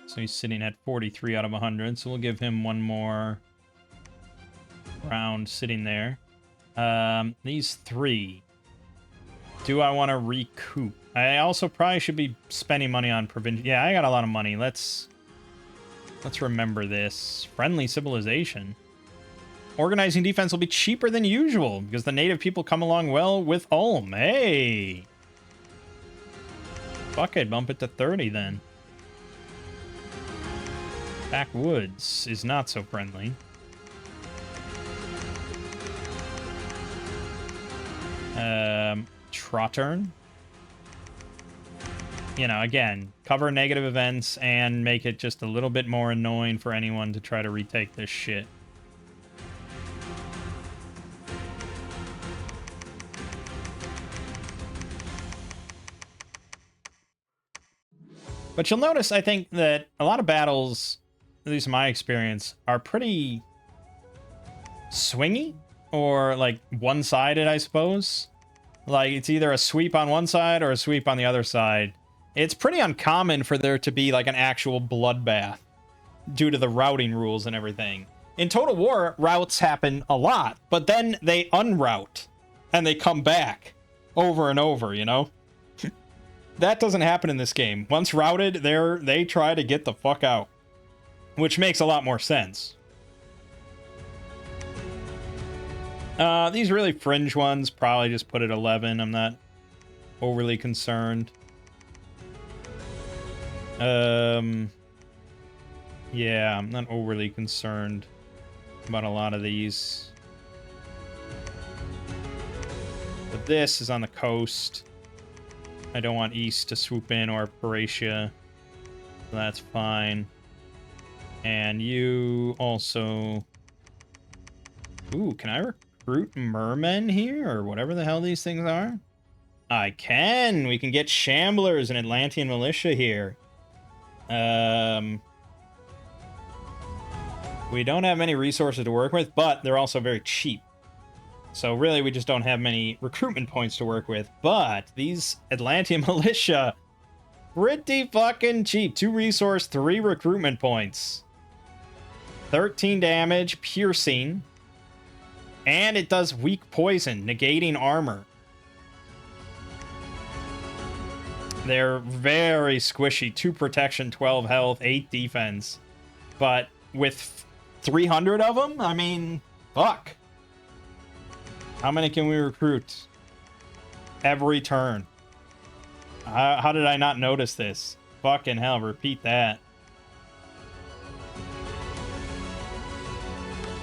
A: So he's sitting at 43 out of 100, so we'll give him one more round sitting there. These three. Do I want to recoup? I also probably should be spending money on provincial. Yeah, I got a lot of money. Let's remember this. Friendly civilization. Organizing defense will be cheaper than usual because the native people come along well with Ulm. Hey! Fuck it, bump it to 30 then. Backwoods is not so friendly. Trottern. You know, again, cover negative events and make it just a little bit more annoying for anyone to try to retake this shit. But you'll notice, I think, that a lot of battles, at least in my experience, are pretty swingy or, like, one-sided, I suppose. Like, it's either a sweep on one side or a sweep on the other side. It's pretty uncommon for there to be, like, an actual bloodbath due to the routing rules and everything. In Total War, routes happen a lot, but then they unroute and they come back over and over, you know? That doesn't happen in this game. Once routed, they try to get the fuck out, which makes a lot more sense. These really fringe ones, probably just put it 11. I'm not overly concerned. Yeah, I'm not overly concerned about a lot of these. But this is on the coast. I don't want East to swoop in or Paratia. So that's fine. And you also... Ooh, can I recruit mermen here? Or whatever the hell these things are? I can! We can get Shamblers and Atlantean Militia here. We don't have many resources to work with, but they're also very cheap. So really, we just don't have many recruitment points to work with. But these Atlantean Militia, pretty fucking cheap. 2 resource, 3 recruitment points. 13 damage, piercing. And it does weak poison, negating armor. They're very squishy. 2 protection, 12 health, 8 defense. But with 300 of them, I mean, fuck. How many can we recruit? Every turn. How did I not notice this? Fucking hell, repeat that.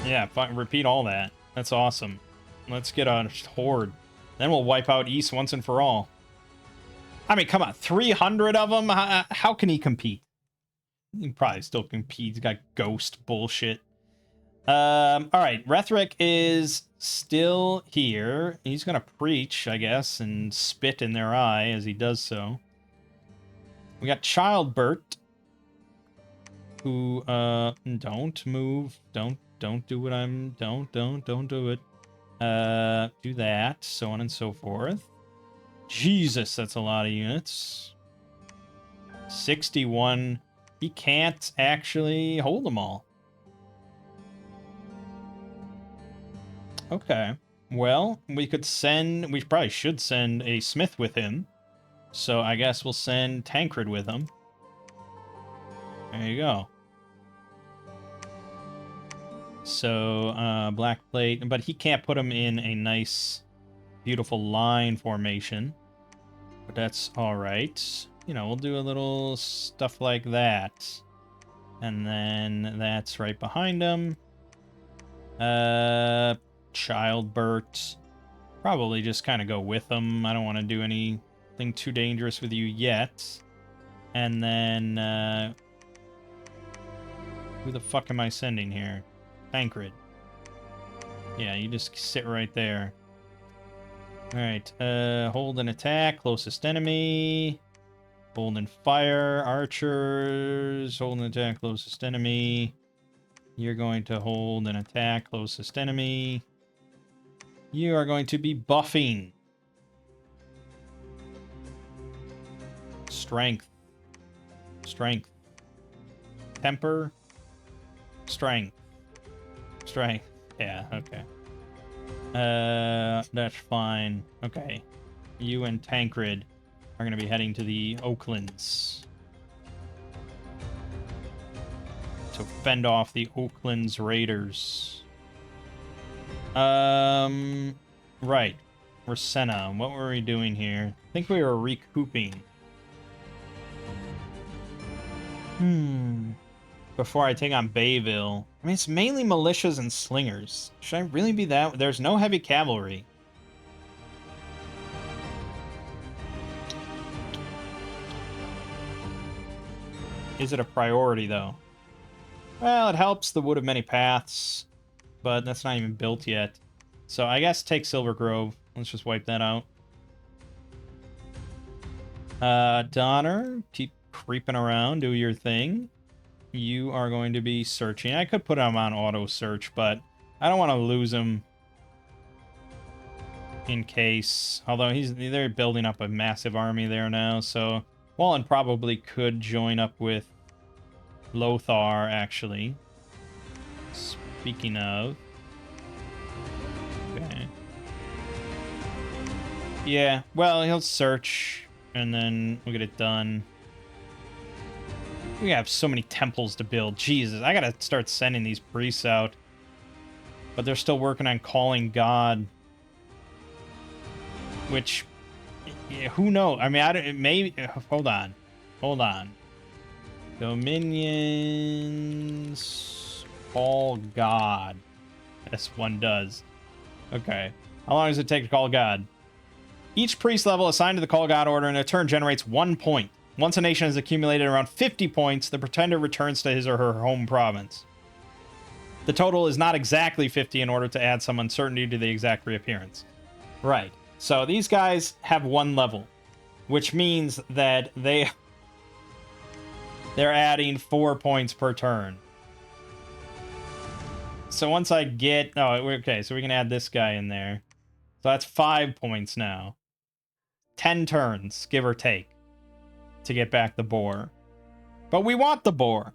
A: Yeah, repeat all that. That's awesome. Let's get a horde. Then we'll wipe out East once and for all. I mean, come on, 300 of them? How can he compete? He can probably still compete. He's got ghost bullshit. All right, Rhetoric is still here. He's gonna preach, I guess, and spit in their eye as he does so. We got Childbert, who don't move, don't do what I'm don't do it. Do that, so on and so forth. Jesus, that's a lot of units. 61. He can't actually hold them all. Okay. Well, we probably should send a smith with him. So I guess we'll send Tancred with him. There you go. So, black plate, but he can't put him in a nice, beautiful line formation. But that's alright. You know, we'll do a little stuff like that. And then that's right behind him. Childbert. Probably just kind of go with him. I don't want to do anything too dangerous with you yet. And then, who the fuck am I sending here? Tancred. Yeah, you just sit right there. Alright, hold and attack, closest enemy. Hold and fire, archers. Hold and attack, closest enemy. You're going to hold and attack, closest enemy. You are going to be buffing. Strength. Strength. Temper. Strength. Strength. Yeah, okay. That's fine. Okay. You and Tancred are going to be heading to the Oaklands to fend off the Oaklands Raiders. Right. Rasenna, what were we doing here? I think we were recouping. Before I take on Bayville. I mean, it's mainly militias and slingers. Should I really be that? There's no heavy cavalry. Is it a priority, though? Well, it helps the Wood of Many Paths, but that's not even built yet. So I guess take Silver Grove. Let's just wipe that out. Donner, keep creeping around, do your thing. You are going to be searching. I could put him on auto search, but I don't want to lose him in case. Although they're building up a massive army there now, so Wallen probably could join up with Lothar, actually. Speaking of. Okay. Yeah, well, he'll search, and then we'll get it done. We have so many temples to build. Jesus, I gotta start sending these priests out. But they're still working on calling God. Which, yeah, who knows? I mean, it may... Hold on. Hold on. Dominions... Call God. Yes, one does. Okay. How long does it take to call God? Each priest level assigned to the Call God order in a turn generates 1 point. Once a nation has accumulated around 50 points, the pretender returns to his or her home province. The total is not exactly 50 in order to add some uncertainty to the exact reappearance. Right. So these guys have 1 level, which means that they're adding 4 points per turn. So once I get... Oh, okay, so we can add this guy in there. So that's 5 points now. 10 turns, give or take, to get back the boar. But we want the boar.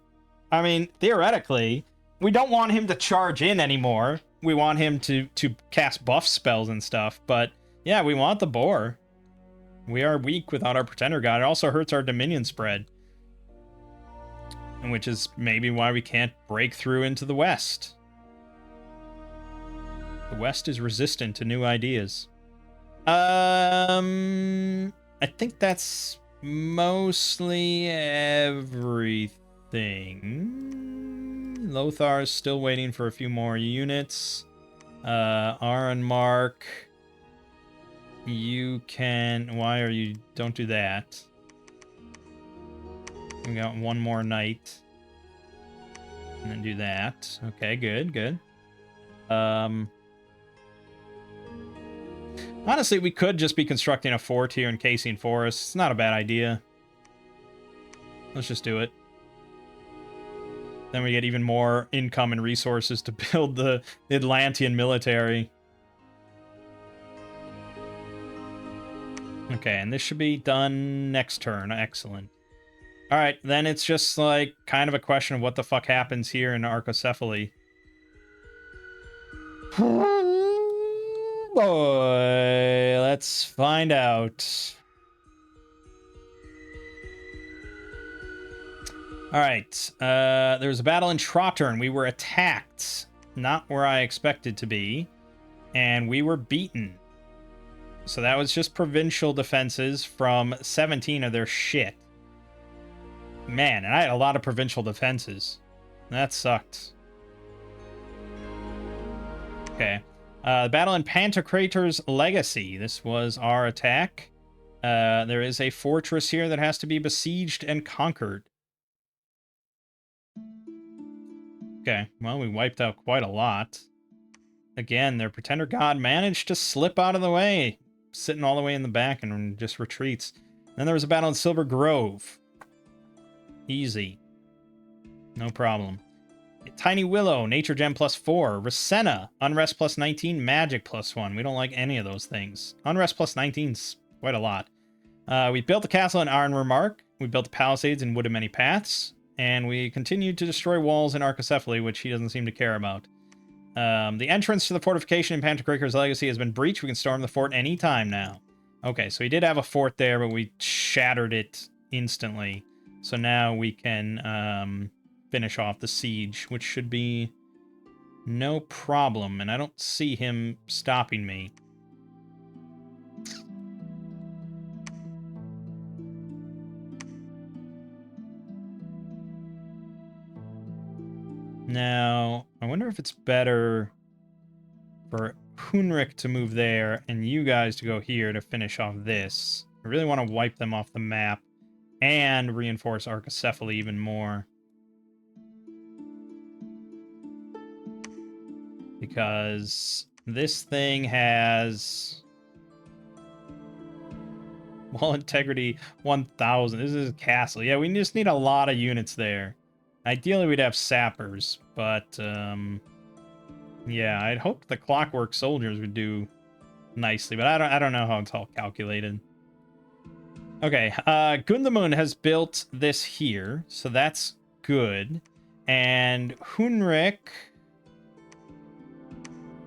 A: I mean, theoretically, we don't want him to charge in anymore. We want him to cast buff spells and stuff. But yeah, we want the boar. We are weak without our Pretender God. It also hurts our Dominion spread. Which is maybe why we can't break through into the West. The West is resistant to new ideas. I think that's mostly everything. Lothar is still waiting for a few more units. Arenmark, you can... Why are you... Don't do that. We got 1 more knight. And then do that. Okay, good, good. Honestly, we could just be constructing a fort here in Casing Forest. It's not a bad idea. Let's just do it. Then we get even more income and resources to build the Atlantean military. Okay, and this should be done next turn. Excellent. All right, then it's just like kind of a question of what the fuck happens here in Archocephaly. Boy, let's find out. All right, there was a battle in Trottern. We were attacked, not where I expected to be, and we were beaten. So that was just provincial defenses from 17 of their shit. Man, and I had a lot of provincial defenses. That sucked. Okay. Battle in Pantocrator's Legacy. This was our attack. There is a fortress here that has to be besieged and conquered. Okay, well, we wiped out quite a lot. Again, their pretender god managed to slip out of the way, sitting all the way in the back and just retreats. Then there was a battle in Silver Grove. Easy. No problem. Tiny Willow, Nature Gem +4. Rasenna, Unrest +19, Magic +1. We don't like any of those things. Unrest +19's quite a lot. We built the castle in Arnremark. We built the palisades in Wood of Many Paths. And we continued to destroy walls in Archocephaly, which he doesn't seem to care about. The entrance to the fortification in Pantocrator's Legacy has been breached. We can storm the fort anytime now. Okay, so he did have a fort there, but we shattered it instantly. So now we can finish off the siege, which should be no problem. And I don't see him stopping me. Now, I wonder if it's better for Hunrik to move there and you guys to go here to finish off this. I really want to wipe them off the map and reinforce Archocephaly even more. Because this thing has wall integrity 1000. This is a castle. Yeah, we just need a lot of units there. Ideally, we'd have sappers, but yeah, I'd hope the clockwork soldiers would do nicely, but I don't know how it's all calculated. Okay, Gundamund has built this here, so that's good. And Hunrik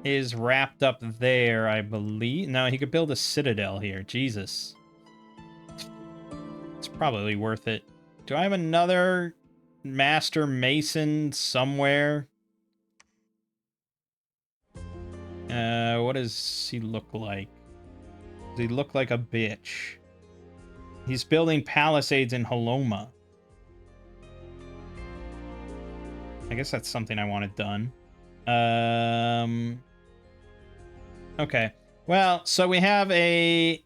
A: is wrapped up there, I believe. No, he could build a citadel here. Jesus. It's probably worth it. Do I have another master mason somewhere? What does he look like? Does he look like a bitch? He's building palisades in Haloma. I guess that's something I wanted done. Okay. Well, so we have a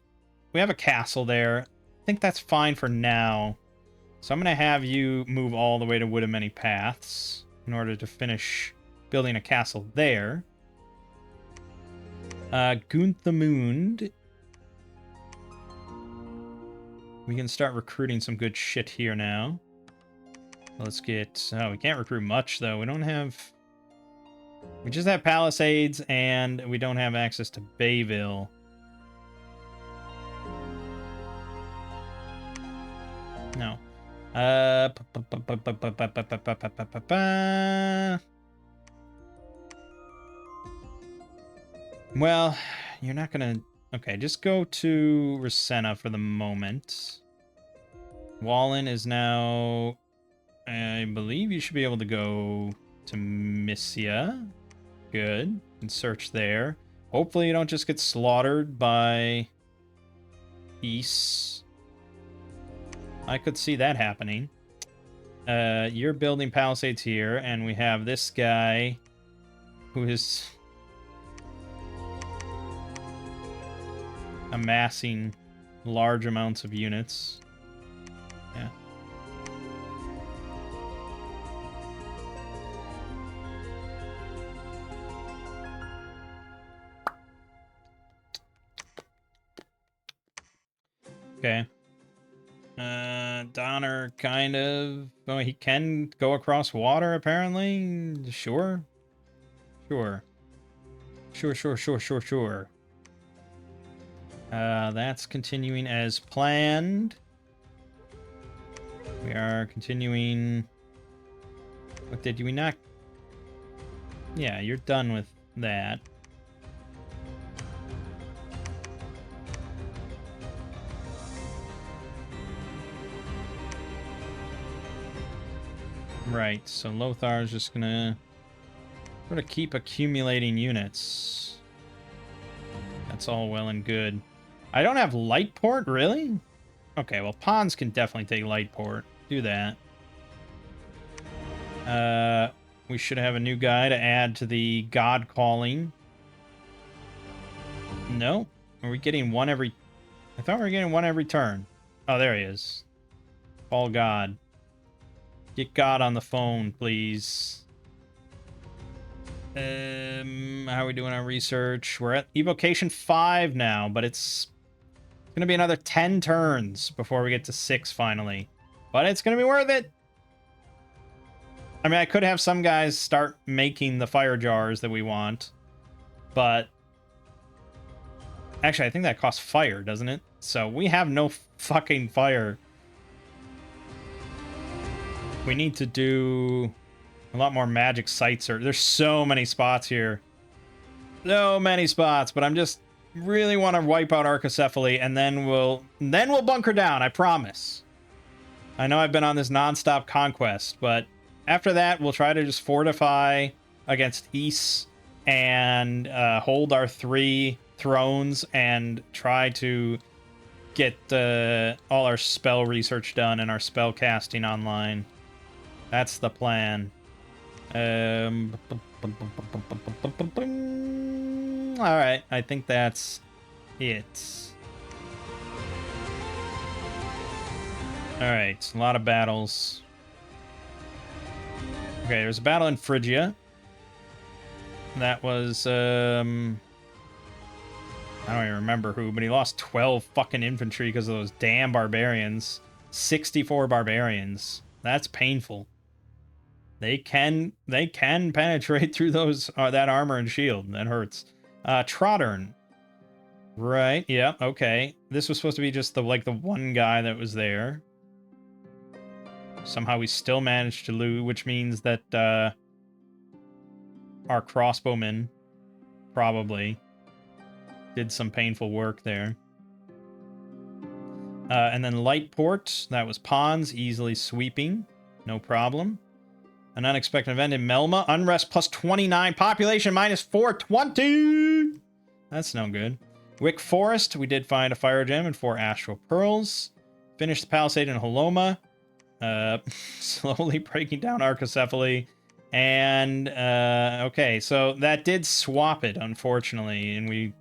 A: castle there. I think that's fine for now. So I'm gonna have you move all the way to Wood of Many Paths in order to finish building a castle there. Gunthamund. We can start recruiting some good shit here now. Let's get... Oh, we can't recruit much, though. We don't have... We just have palisades, and we don't have access to Bayville. No. Well, you're not gonna... Okay, just go to Rasenna for the moment. Wallen is now... I believe you should be able to go to Missia. Good. And search there. Hopefully you don't just get slaughtered by East. I could see that happening. You're building palisades here, and we have this guy who is amassing large amounts of units. Yeah. Okay. Donner kind of... Oh, he can go across water, apparently? Sure. Sure. Sure. That's continuing as planned. We are continuing... What did we not... Yeah, you're done with that. Right, so Lothar's just gonna sort of keep accumulating units. That's all well and good. I don't have Lightport, really? Okay, well, Pawns can definitely take Lightport. Do that. We should have a new guy to add to the God Calling. No? Are we getting one every... I thought we were getting one every turn. Oh, there he is. Call God. Get God on the phone, please. How are we doing on research? We're at Evocation 5 now, but it's going to be another 10 turns before we get to 6 finally. But it's going to be worth it. I mean, I could have some guys start making the fire jars that we want, but actually, I think that costs fire, doesn't it? So we have no fucking fire. We need to do a lot more magic sites. Or there's so many spots here. So many spots, but I'm just really want to wipe out Archocephaly, and then we'll bunker down, I promise. I know I've been on this non-stop conquest, but after that, we'll try to just fortify against Ys and hold our 3 thrones and try to get all our spell research done and our spell casting online. That's the plan. Alright, I think that's it. Alright, a lot of battles. Okay, there's a battle in Phrygia. That was, I don't even remember who, but he lost 12 fucking infantry because of those damn barbarians. 64 barbarians. That's painful. They can penetrate through those that armor and shield. That hurts. Trottern. Right, yeah, okay. This was supposed to be just the one guy that was there. Somehow we still managed to lose, which means that our crossbowmen probably did some painful work there. And then Lightport, that was Pawns, easily sweeping. No problem. An unexpected event in Melma. Unrest plus 29. Population minus 420. That's no good. Wick Forest. We did find a fire gem and 4 astral pearls. Finished the palisade in Holoma. Slowly breaking down Archocephaly. And, okay, so that did swap it, unfortunately. And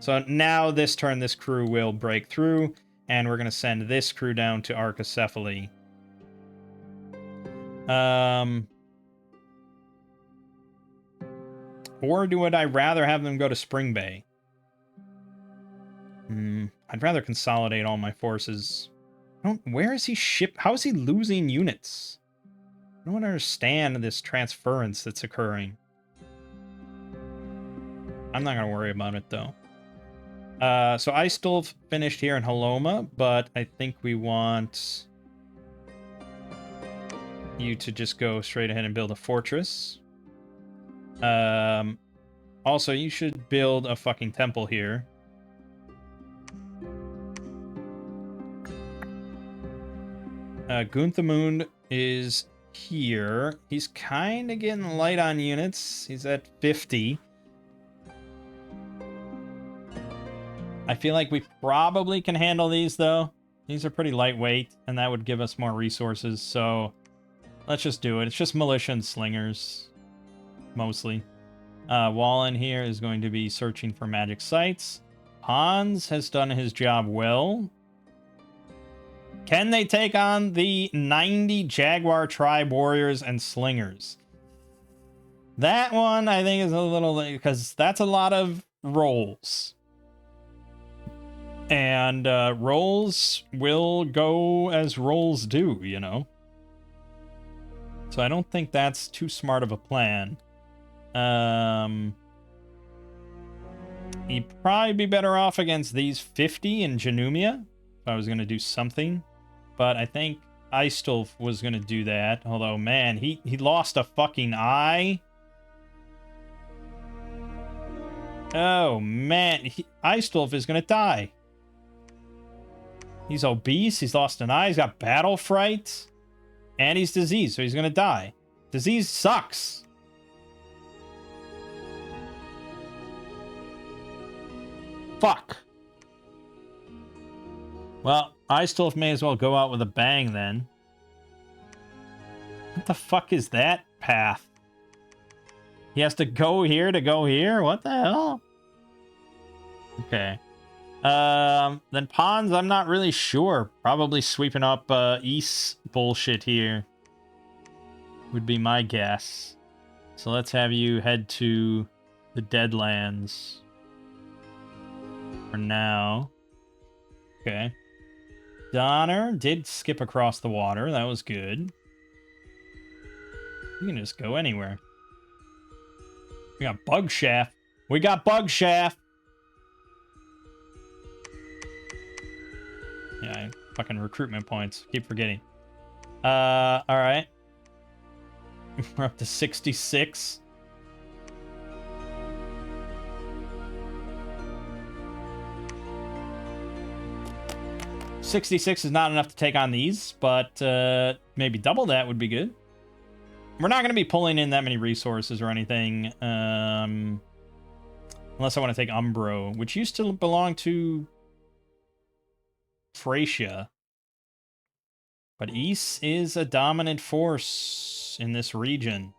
A: so now this turn, this crew will break through. And we're going to send this crew down to Archocephaly. Or would I rather have them go to Spring Bay? I'd rather consolidate all my forces. Where is he how is he losing units? I don't understand this transference that's occurring. I'm not going to worry about it, though. So I still finished here in Holoma, but I think we want you to just go straight ahead and build a fortress. Also, you should build a fucking temple here. Gunthamund is here. He's kind of getting light on units. He's at 50. I feel like we probably can handle these, though. These are pretty lightweight, and that would give us more resources, so let's just do it. It's just militia and slingers, mostly. Wallen here is going to be searching for magic sites. Hans has done his job well. Can they take on the 90 Jaguar Tribe Warriors and Slingers? That one, I think, is a little... because that's a lot of rolls. And rolls will go as rolls do, you know? So I don't think that's too smart of a plan. He'd probably be better off against these 50 in Janumia if I was going to do something. But I think Aistulf was going to do that. Although, man, he lost a fucking eye. Oh, man. Aistulf is going to die. He's obese. He's lost an eye. He's got battle fright. And he's diseased, so he's going to die. Disease sucks. Fuck. Well, Aistulf may as well go out with a bang then. What the fuck is that path? He has to go here to go here? What the hell? Okay. Then Pawns, I'm not really sure. Probably sweeping up East bullshit here would be my guess. So let's have you head to the Deadlands for now. Okay. Donner did skip across the water. That was good. You can just go anywhere. We got Bug Shaft. We got Bug Shaft. Yeah, fucking recruitment points. Keep forgetting. Alright. We're up to 66. $66 is not enough to take on these, but maybe double that would be good. We're not going to be pulling in that many resources or anything. Unless I want to take Umbro, which used to belong to Thracia. But Ys is a dominant force in this region.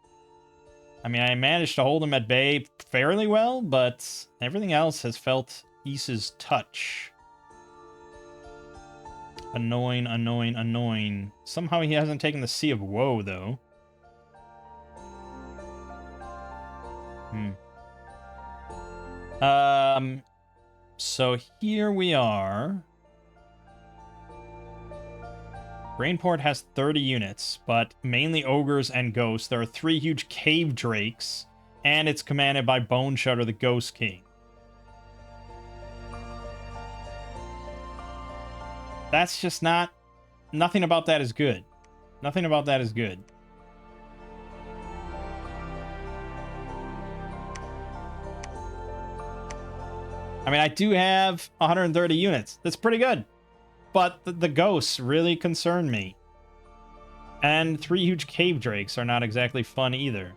A: I mean, I managed to hold him at bay fairly well, but everything else has felt Ys's touch. Annoying, annoying, annoying. Somehow he hasn't taken the Sea of Woe, though. So here we are. Brainport has 30 units, but mainly ogres and ghosts. There are 3 huge cave drakes, and it's commanded by Bone Shudder, the Ghost King. That's just not... Nothing about that is good. Nothing about that is good. I mean, I do have 130 units. That's pretty good. But the ghosts really concern me. And 3 huge cave drakes are not exactly fun either.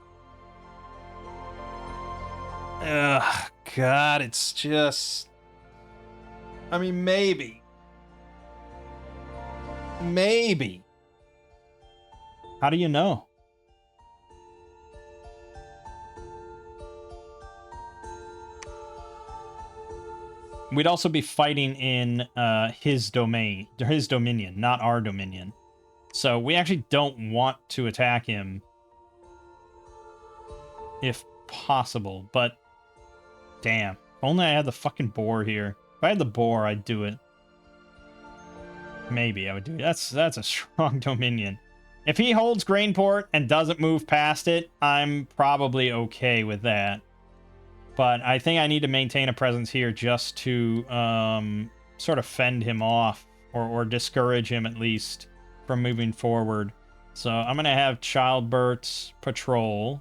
A: Ugh, God, it's just... I mean, maybe. Maybe. How do you know? We'd also be fighting in his dominion, not our dominion. So we actually don't want to attack him if possible, but damn. If only I had the fucking boar here. If I had the boar, I'd do it. Maybe I would do it. That's a strong dominion. If he holds Grainport and doesn't move past it, I'm probably okay with that. But I think I need to maintain a presence here just to sort of fend him off or discourage him at least from moving forward. So I'm going to have Childbert patrol.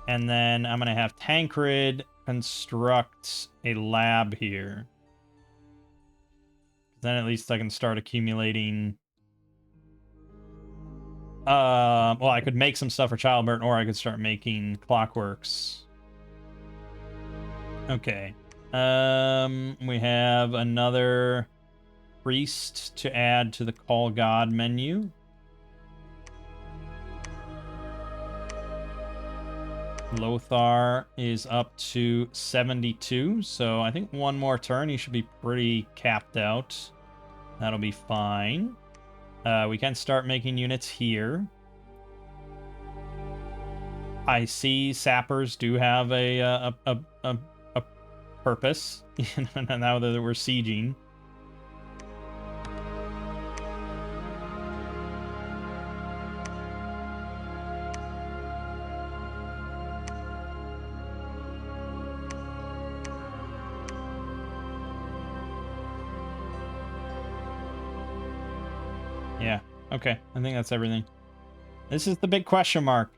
A: And then I'm going to have Tancred construct a lab here. Then at least I can start accumulating... well, I could make some stuff for Childbert, or I could start making clockworks. Okay. We have another priest to add to the Call God menu. Lothar is up to 72, so I think one more turn he should be pretty capped out. That'll be fine. We can start making units here. I see sappers do have a purpose now that we're sieging. Yeah. Okay. I think that's everything. This is the big question mark.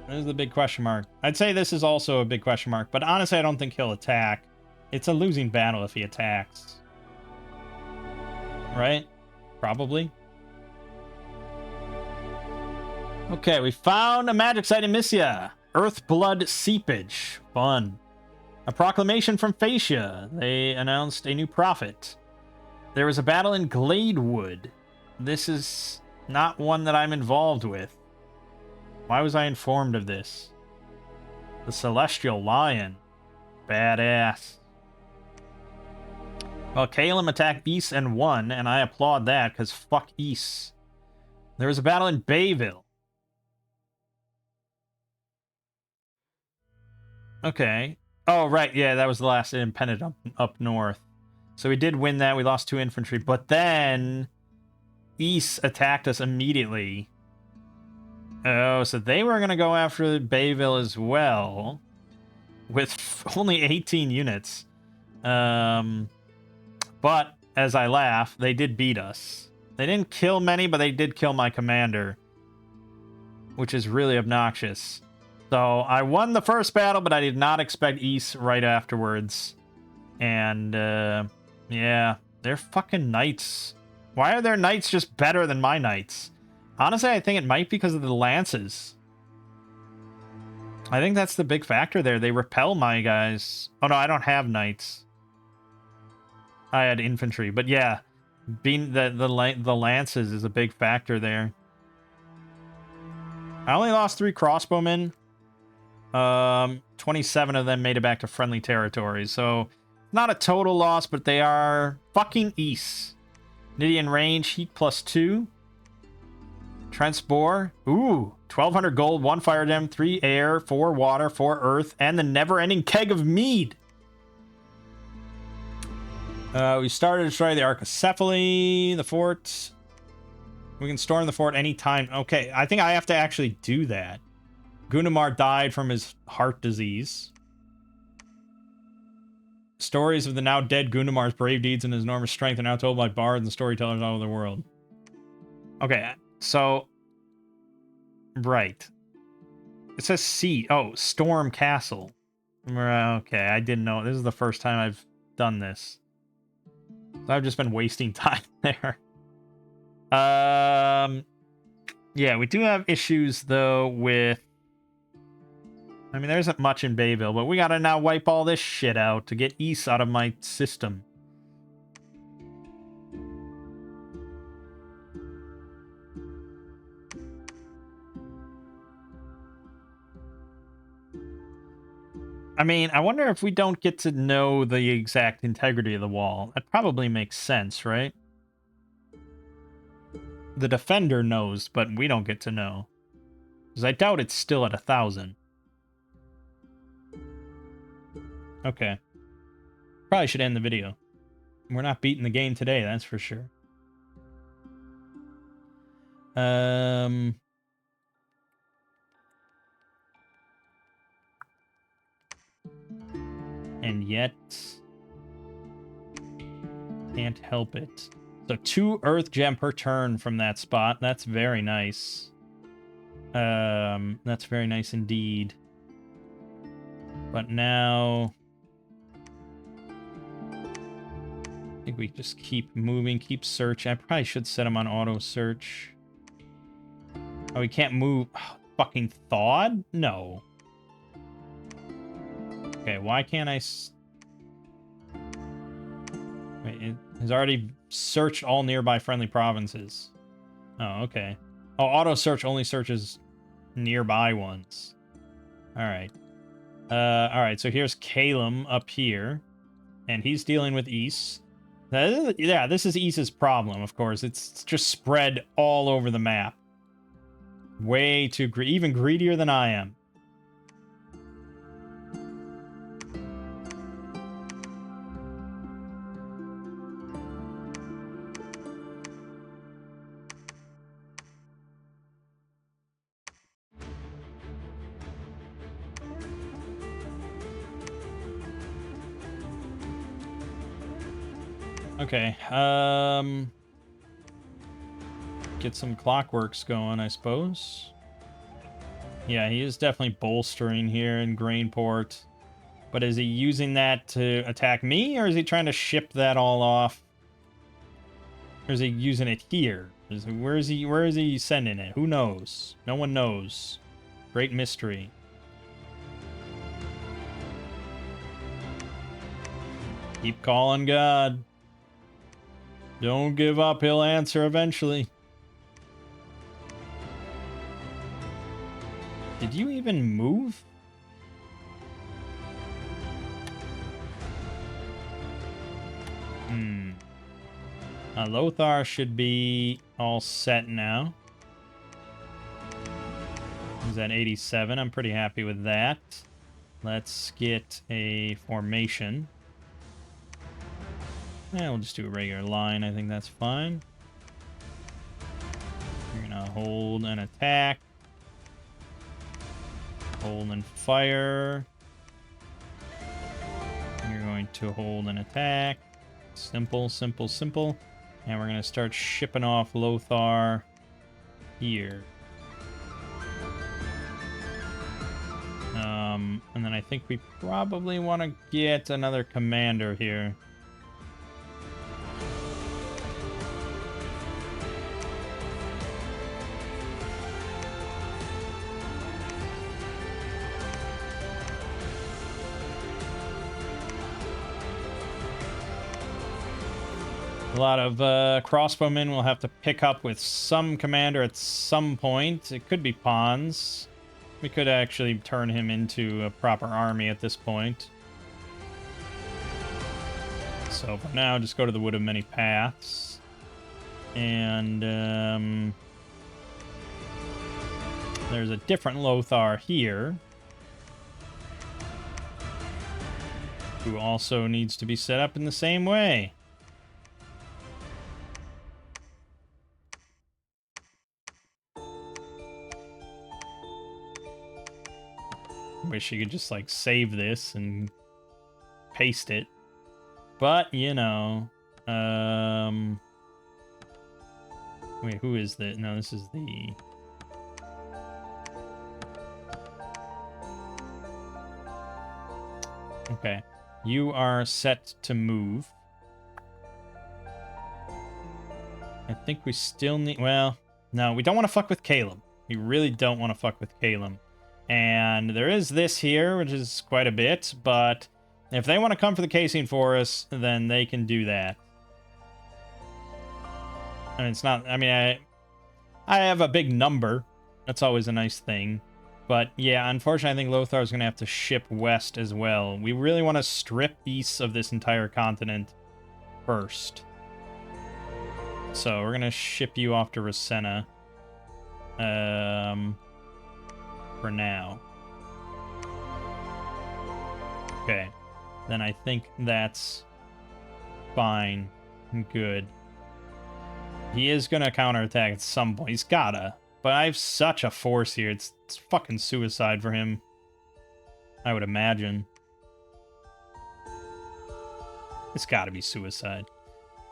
A: This is the big question mark. I'd say this is also a big question mark, but honestly, I don't think he'll attack. It's a losing battle if he attacks. Right? Probably. Okay, we found a magic site in Missia. Earthblood Seepage. Fun. A proclamation from Phaecia. They announced a new prophet. There was a battle in Gladewood. This is not one that I'm involved with. Why was I informed of this? The Celestial Lion. Badass. Well, Calum attacked Ys and won, and I applaud that, because fuck Ys. There was a battle in Bayville. Okay. Oh, right, yeah, that was the last independent up north. So we did win that, we lost 2 infantry, but then Ys attacked us immediately. Oh, so they were going to go after Bayville as well, with only 18 units. But, as I laugh, they did beat us. They didn't kill many, but they did kill my commander, which is really obnoxious. So, I won the first battle, but I did not expect Ys right afterwards. And, yeah, they're fucking knights. Why are their knights just better than my knights? Honestly, I think it might be because of the lances. I think that's the big factor there. They repel my guys. Oh, no, I don't have knights. I had infantry. But yeah, being the lances is a big factor there. I only lost 3 crossbowmen. 27 of them made it back to friendly territory. So, not a total loss, but they are fucking Ys. Nidian range, heat +2. Transport. Ooh, 1,200 gold, 1 fire gem, 3 air, 4 water, 4 earth, and the never-ending keg of mead. We started to destroy the Archaecephaly, the fort. We can storm the fort anytime. Okay, I think I have to actually do that. Gunamar died from his heart disease. Stories of the now dead Gunamar's brave deeds and his enormous strength are now told by bards and storytellers all over the world. Okay, so... Right. It says sea. Oh, Storm Castle. Okay, I didn't know. This is the first time I've done this. So I've just been wasting time there. Yeah, we do have issues, though, with... I mean, there isn't much in Bayville, but we gotta now wipe all this shit out to get Ys out of my system. I mean, I wonder if we don't get to know the exact integrity of the wall. That probably makes sense, right? The defender knows, but we don't get to know. Because I doubt it's still at 1,000. Okay. Probably should end the video. We're not beating the game today, that's for sure. And yet... Can't help it. So 2 earth gem per turn from that spot. That's very nice. That's very nice indeed. But now... I think we just keep moving, keep searching. I probably should set them on auto search. Oh, we can't move. Oh, fucking thawed? No. Okay, why can't I... Wait, it has already searched all nearby friendly provinces. Oh, okay. Oh, auto search only searches nearby ones. Alright. Alright, so here's Calum up here. And he's dealing with Ys. Yeah, this is Ys's problem, of course. It's just spread all over the map. Way too even greedier than I am. Okay, get some clockworks going, I suppose. Yeah, he is definitely bolstering here in Grainport. But is he using that to attack me, or is he trying to ship that all off? Or is he using it here? Where is he sending it? Who knows? No one knows. Great mystery. Keep calling God. Don't give up, he'll answer eventually. Did you even move? Lothar should be all set now. He's at 87. I'm pretty happy with that. Let's get a formation. Yeah, we'll just do a regular line. I think that's fine. You're gonna hold and attack. Hold and fire. You're going to hold and attack. Simple, simple, simple. And we're going to start shipping off Lothar here. And then I think we probably want to get another commander here. A lot of crossbowmen will have to pick up with some commander at some point. It could be Pons. We could actually turn him into a proper army at this point. So for now, just go to the Wood of Many Paths. And there's a different Lothar here, who also needs to be set up in the same way. Wish you could just, like, save this and paste it. But, you know. Wait, who is that? No, this is the... Okay. You are set to move. I think we still need... Well, no, we don't want to fuck with Caleb. We really don't want to fuck with Caleb. And there is this here, which is quite a bit, but if they want to come for the casing for us, then they can do that. I mean, it's not... I mean, I have a big number. That's always a nice thing. But yeah, unfortunately, I think Lothar is going to have to ship west as well. We really want to strip east of this entire continent first. So we're going to ship you off to Rasenna. For now. Okay. Then I think that's fine. Good. He is going to counterattack at some point. He's gotta. But I have such a force here. It's fucking suicide for him. I would imagine. It's gotta be suicide.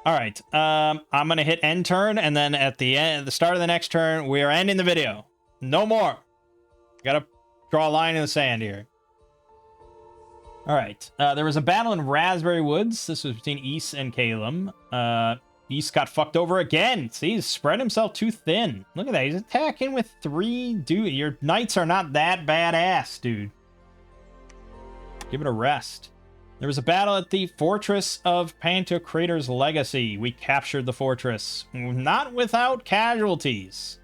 A: Alright. I'm going to hit end turn, and then at the start of the next turn, we are ending the video. No more. Gotta draw a line in the sand here. Alright. There was a battle in Raspberry Woods. This was between Ys and Calum. Ys got fucked over again. See, he's spread himself too thin. Look at that. He's attacking with 3 dude. Your knights are not that badass, dude. Give it a rest. There was a battle at the Fortress of Pantocrator's Legacy. We captured the fortress. Not without casualties.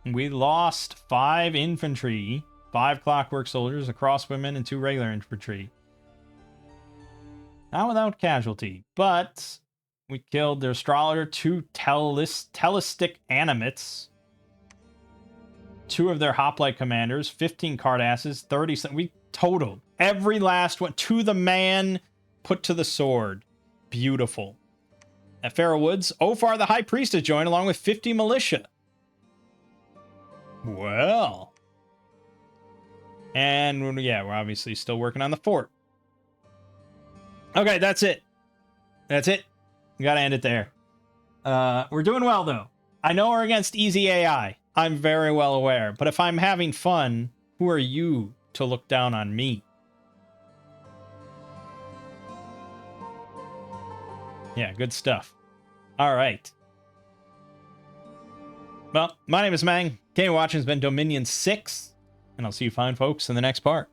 A: We lost 5 infantry, 5 clockwork soldiers, a crossbowman, and 2 regular infantry. Not without casualty, but we killed their astrologer, 2 telistic animates, 2 of their hoplite commanders, 15 cardasses, 30... We totaled every last one to the man, put to the sword. Beautiful. At Pharaoh Woods, Ophar the High Priest has joined along with 50 militia. Well. And yeah, we're obviously still working on the fort. Okay, that's it. That's it. We gotta end it there. We're doing well, though. I know we're against easy AI. I'm very well aware. But if I'm having fun, who are you to look down on me? Yeah, good stuff. All right. Well, my name is Mangg. Game watching has been Dominion 6, and I'll see you fine folks in the next part.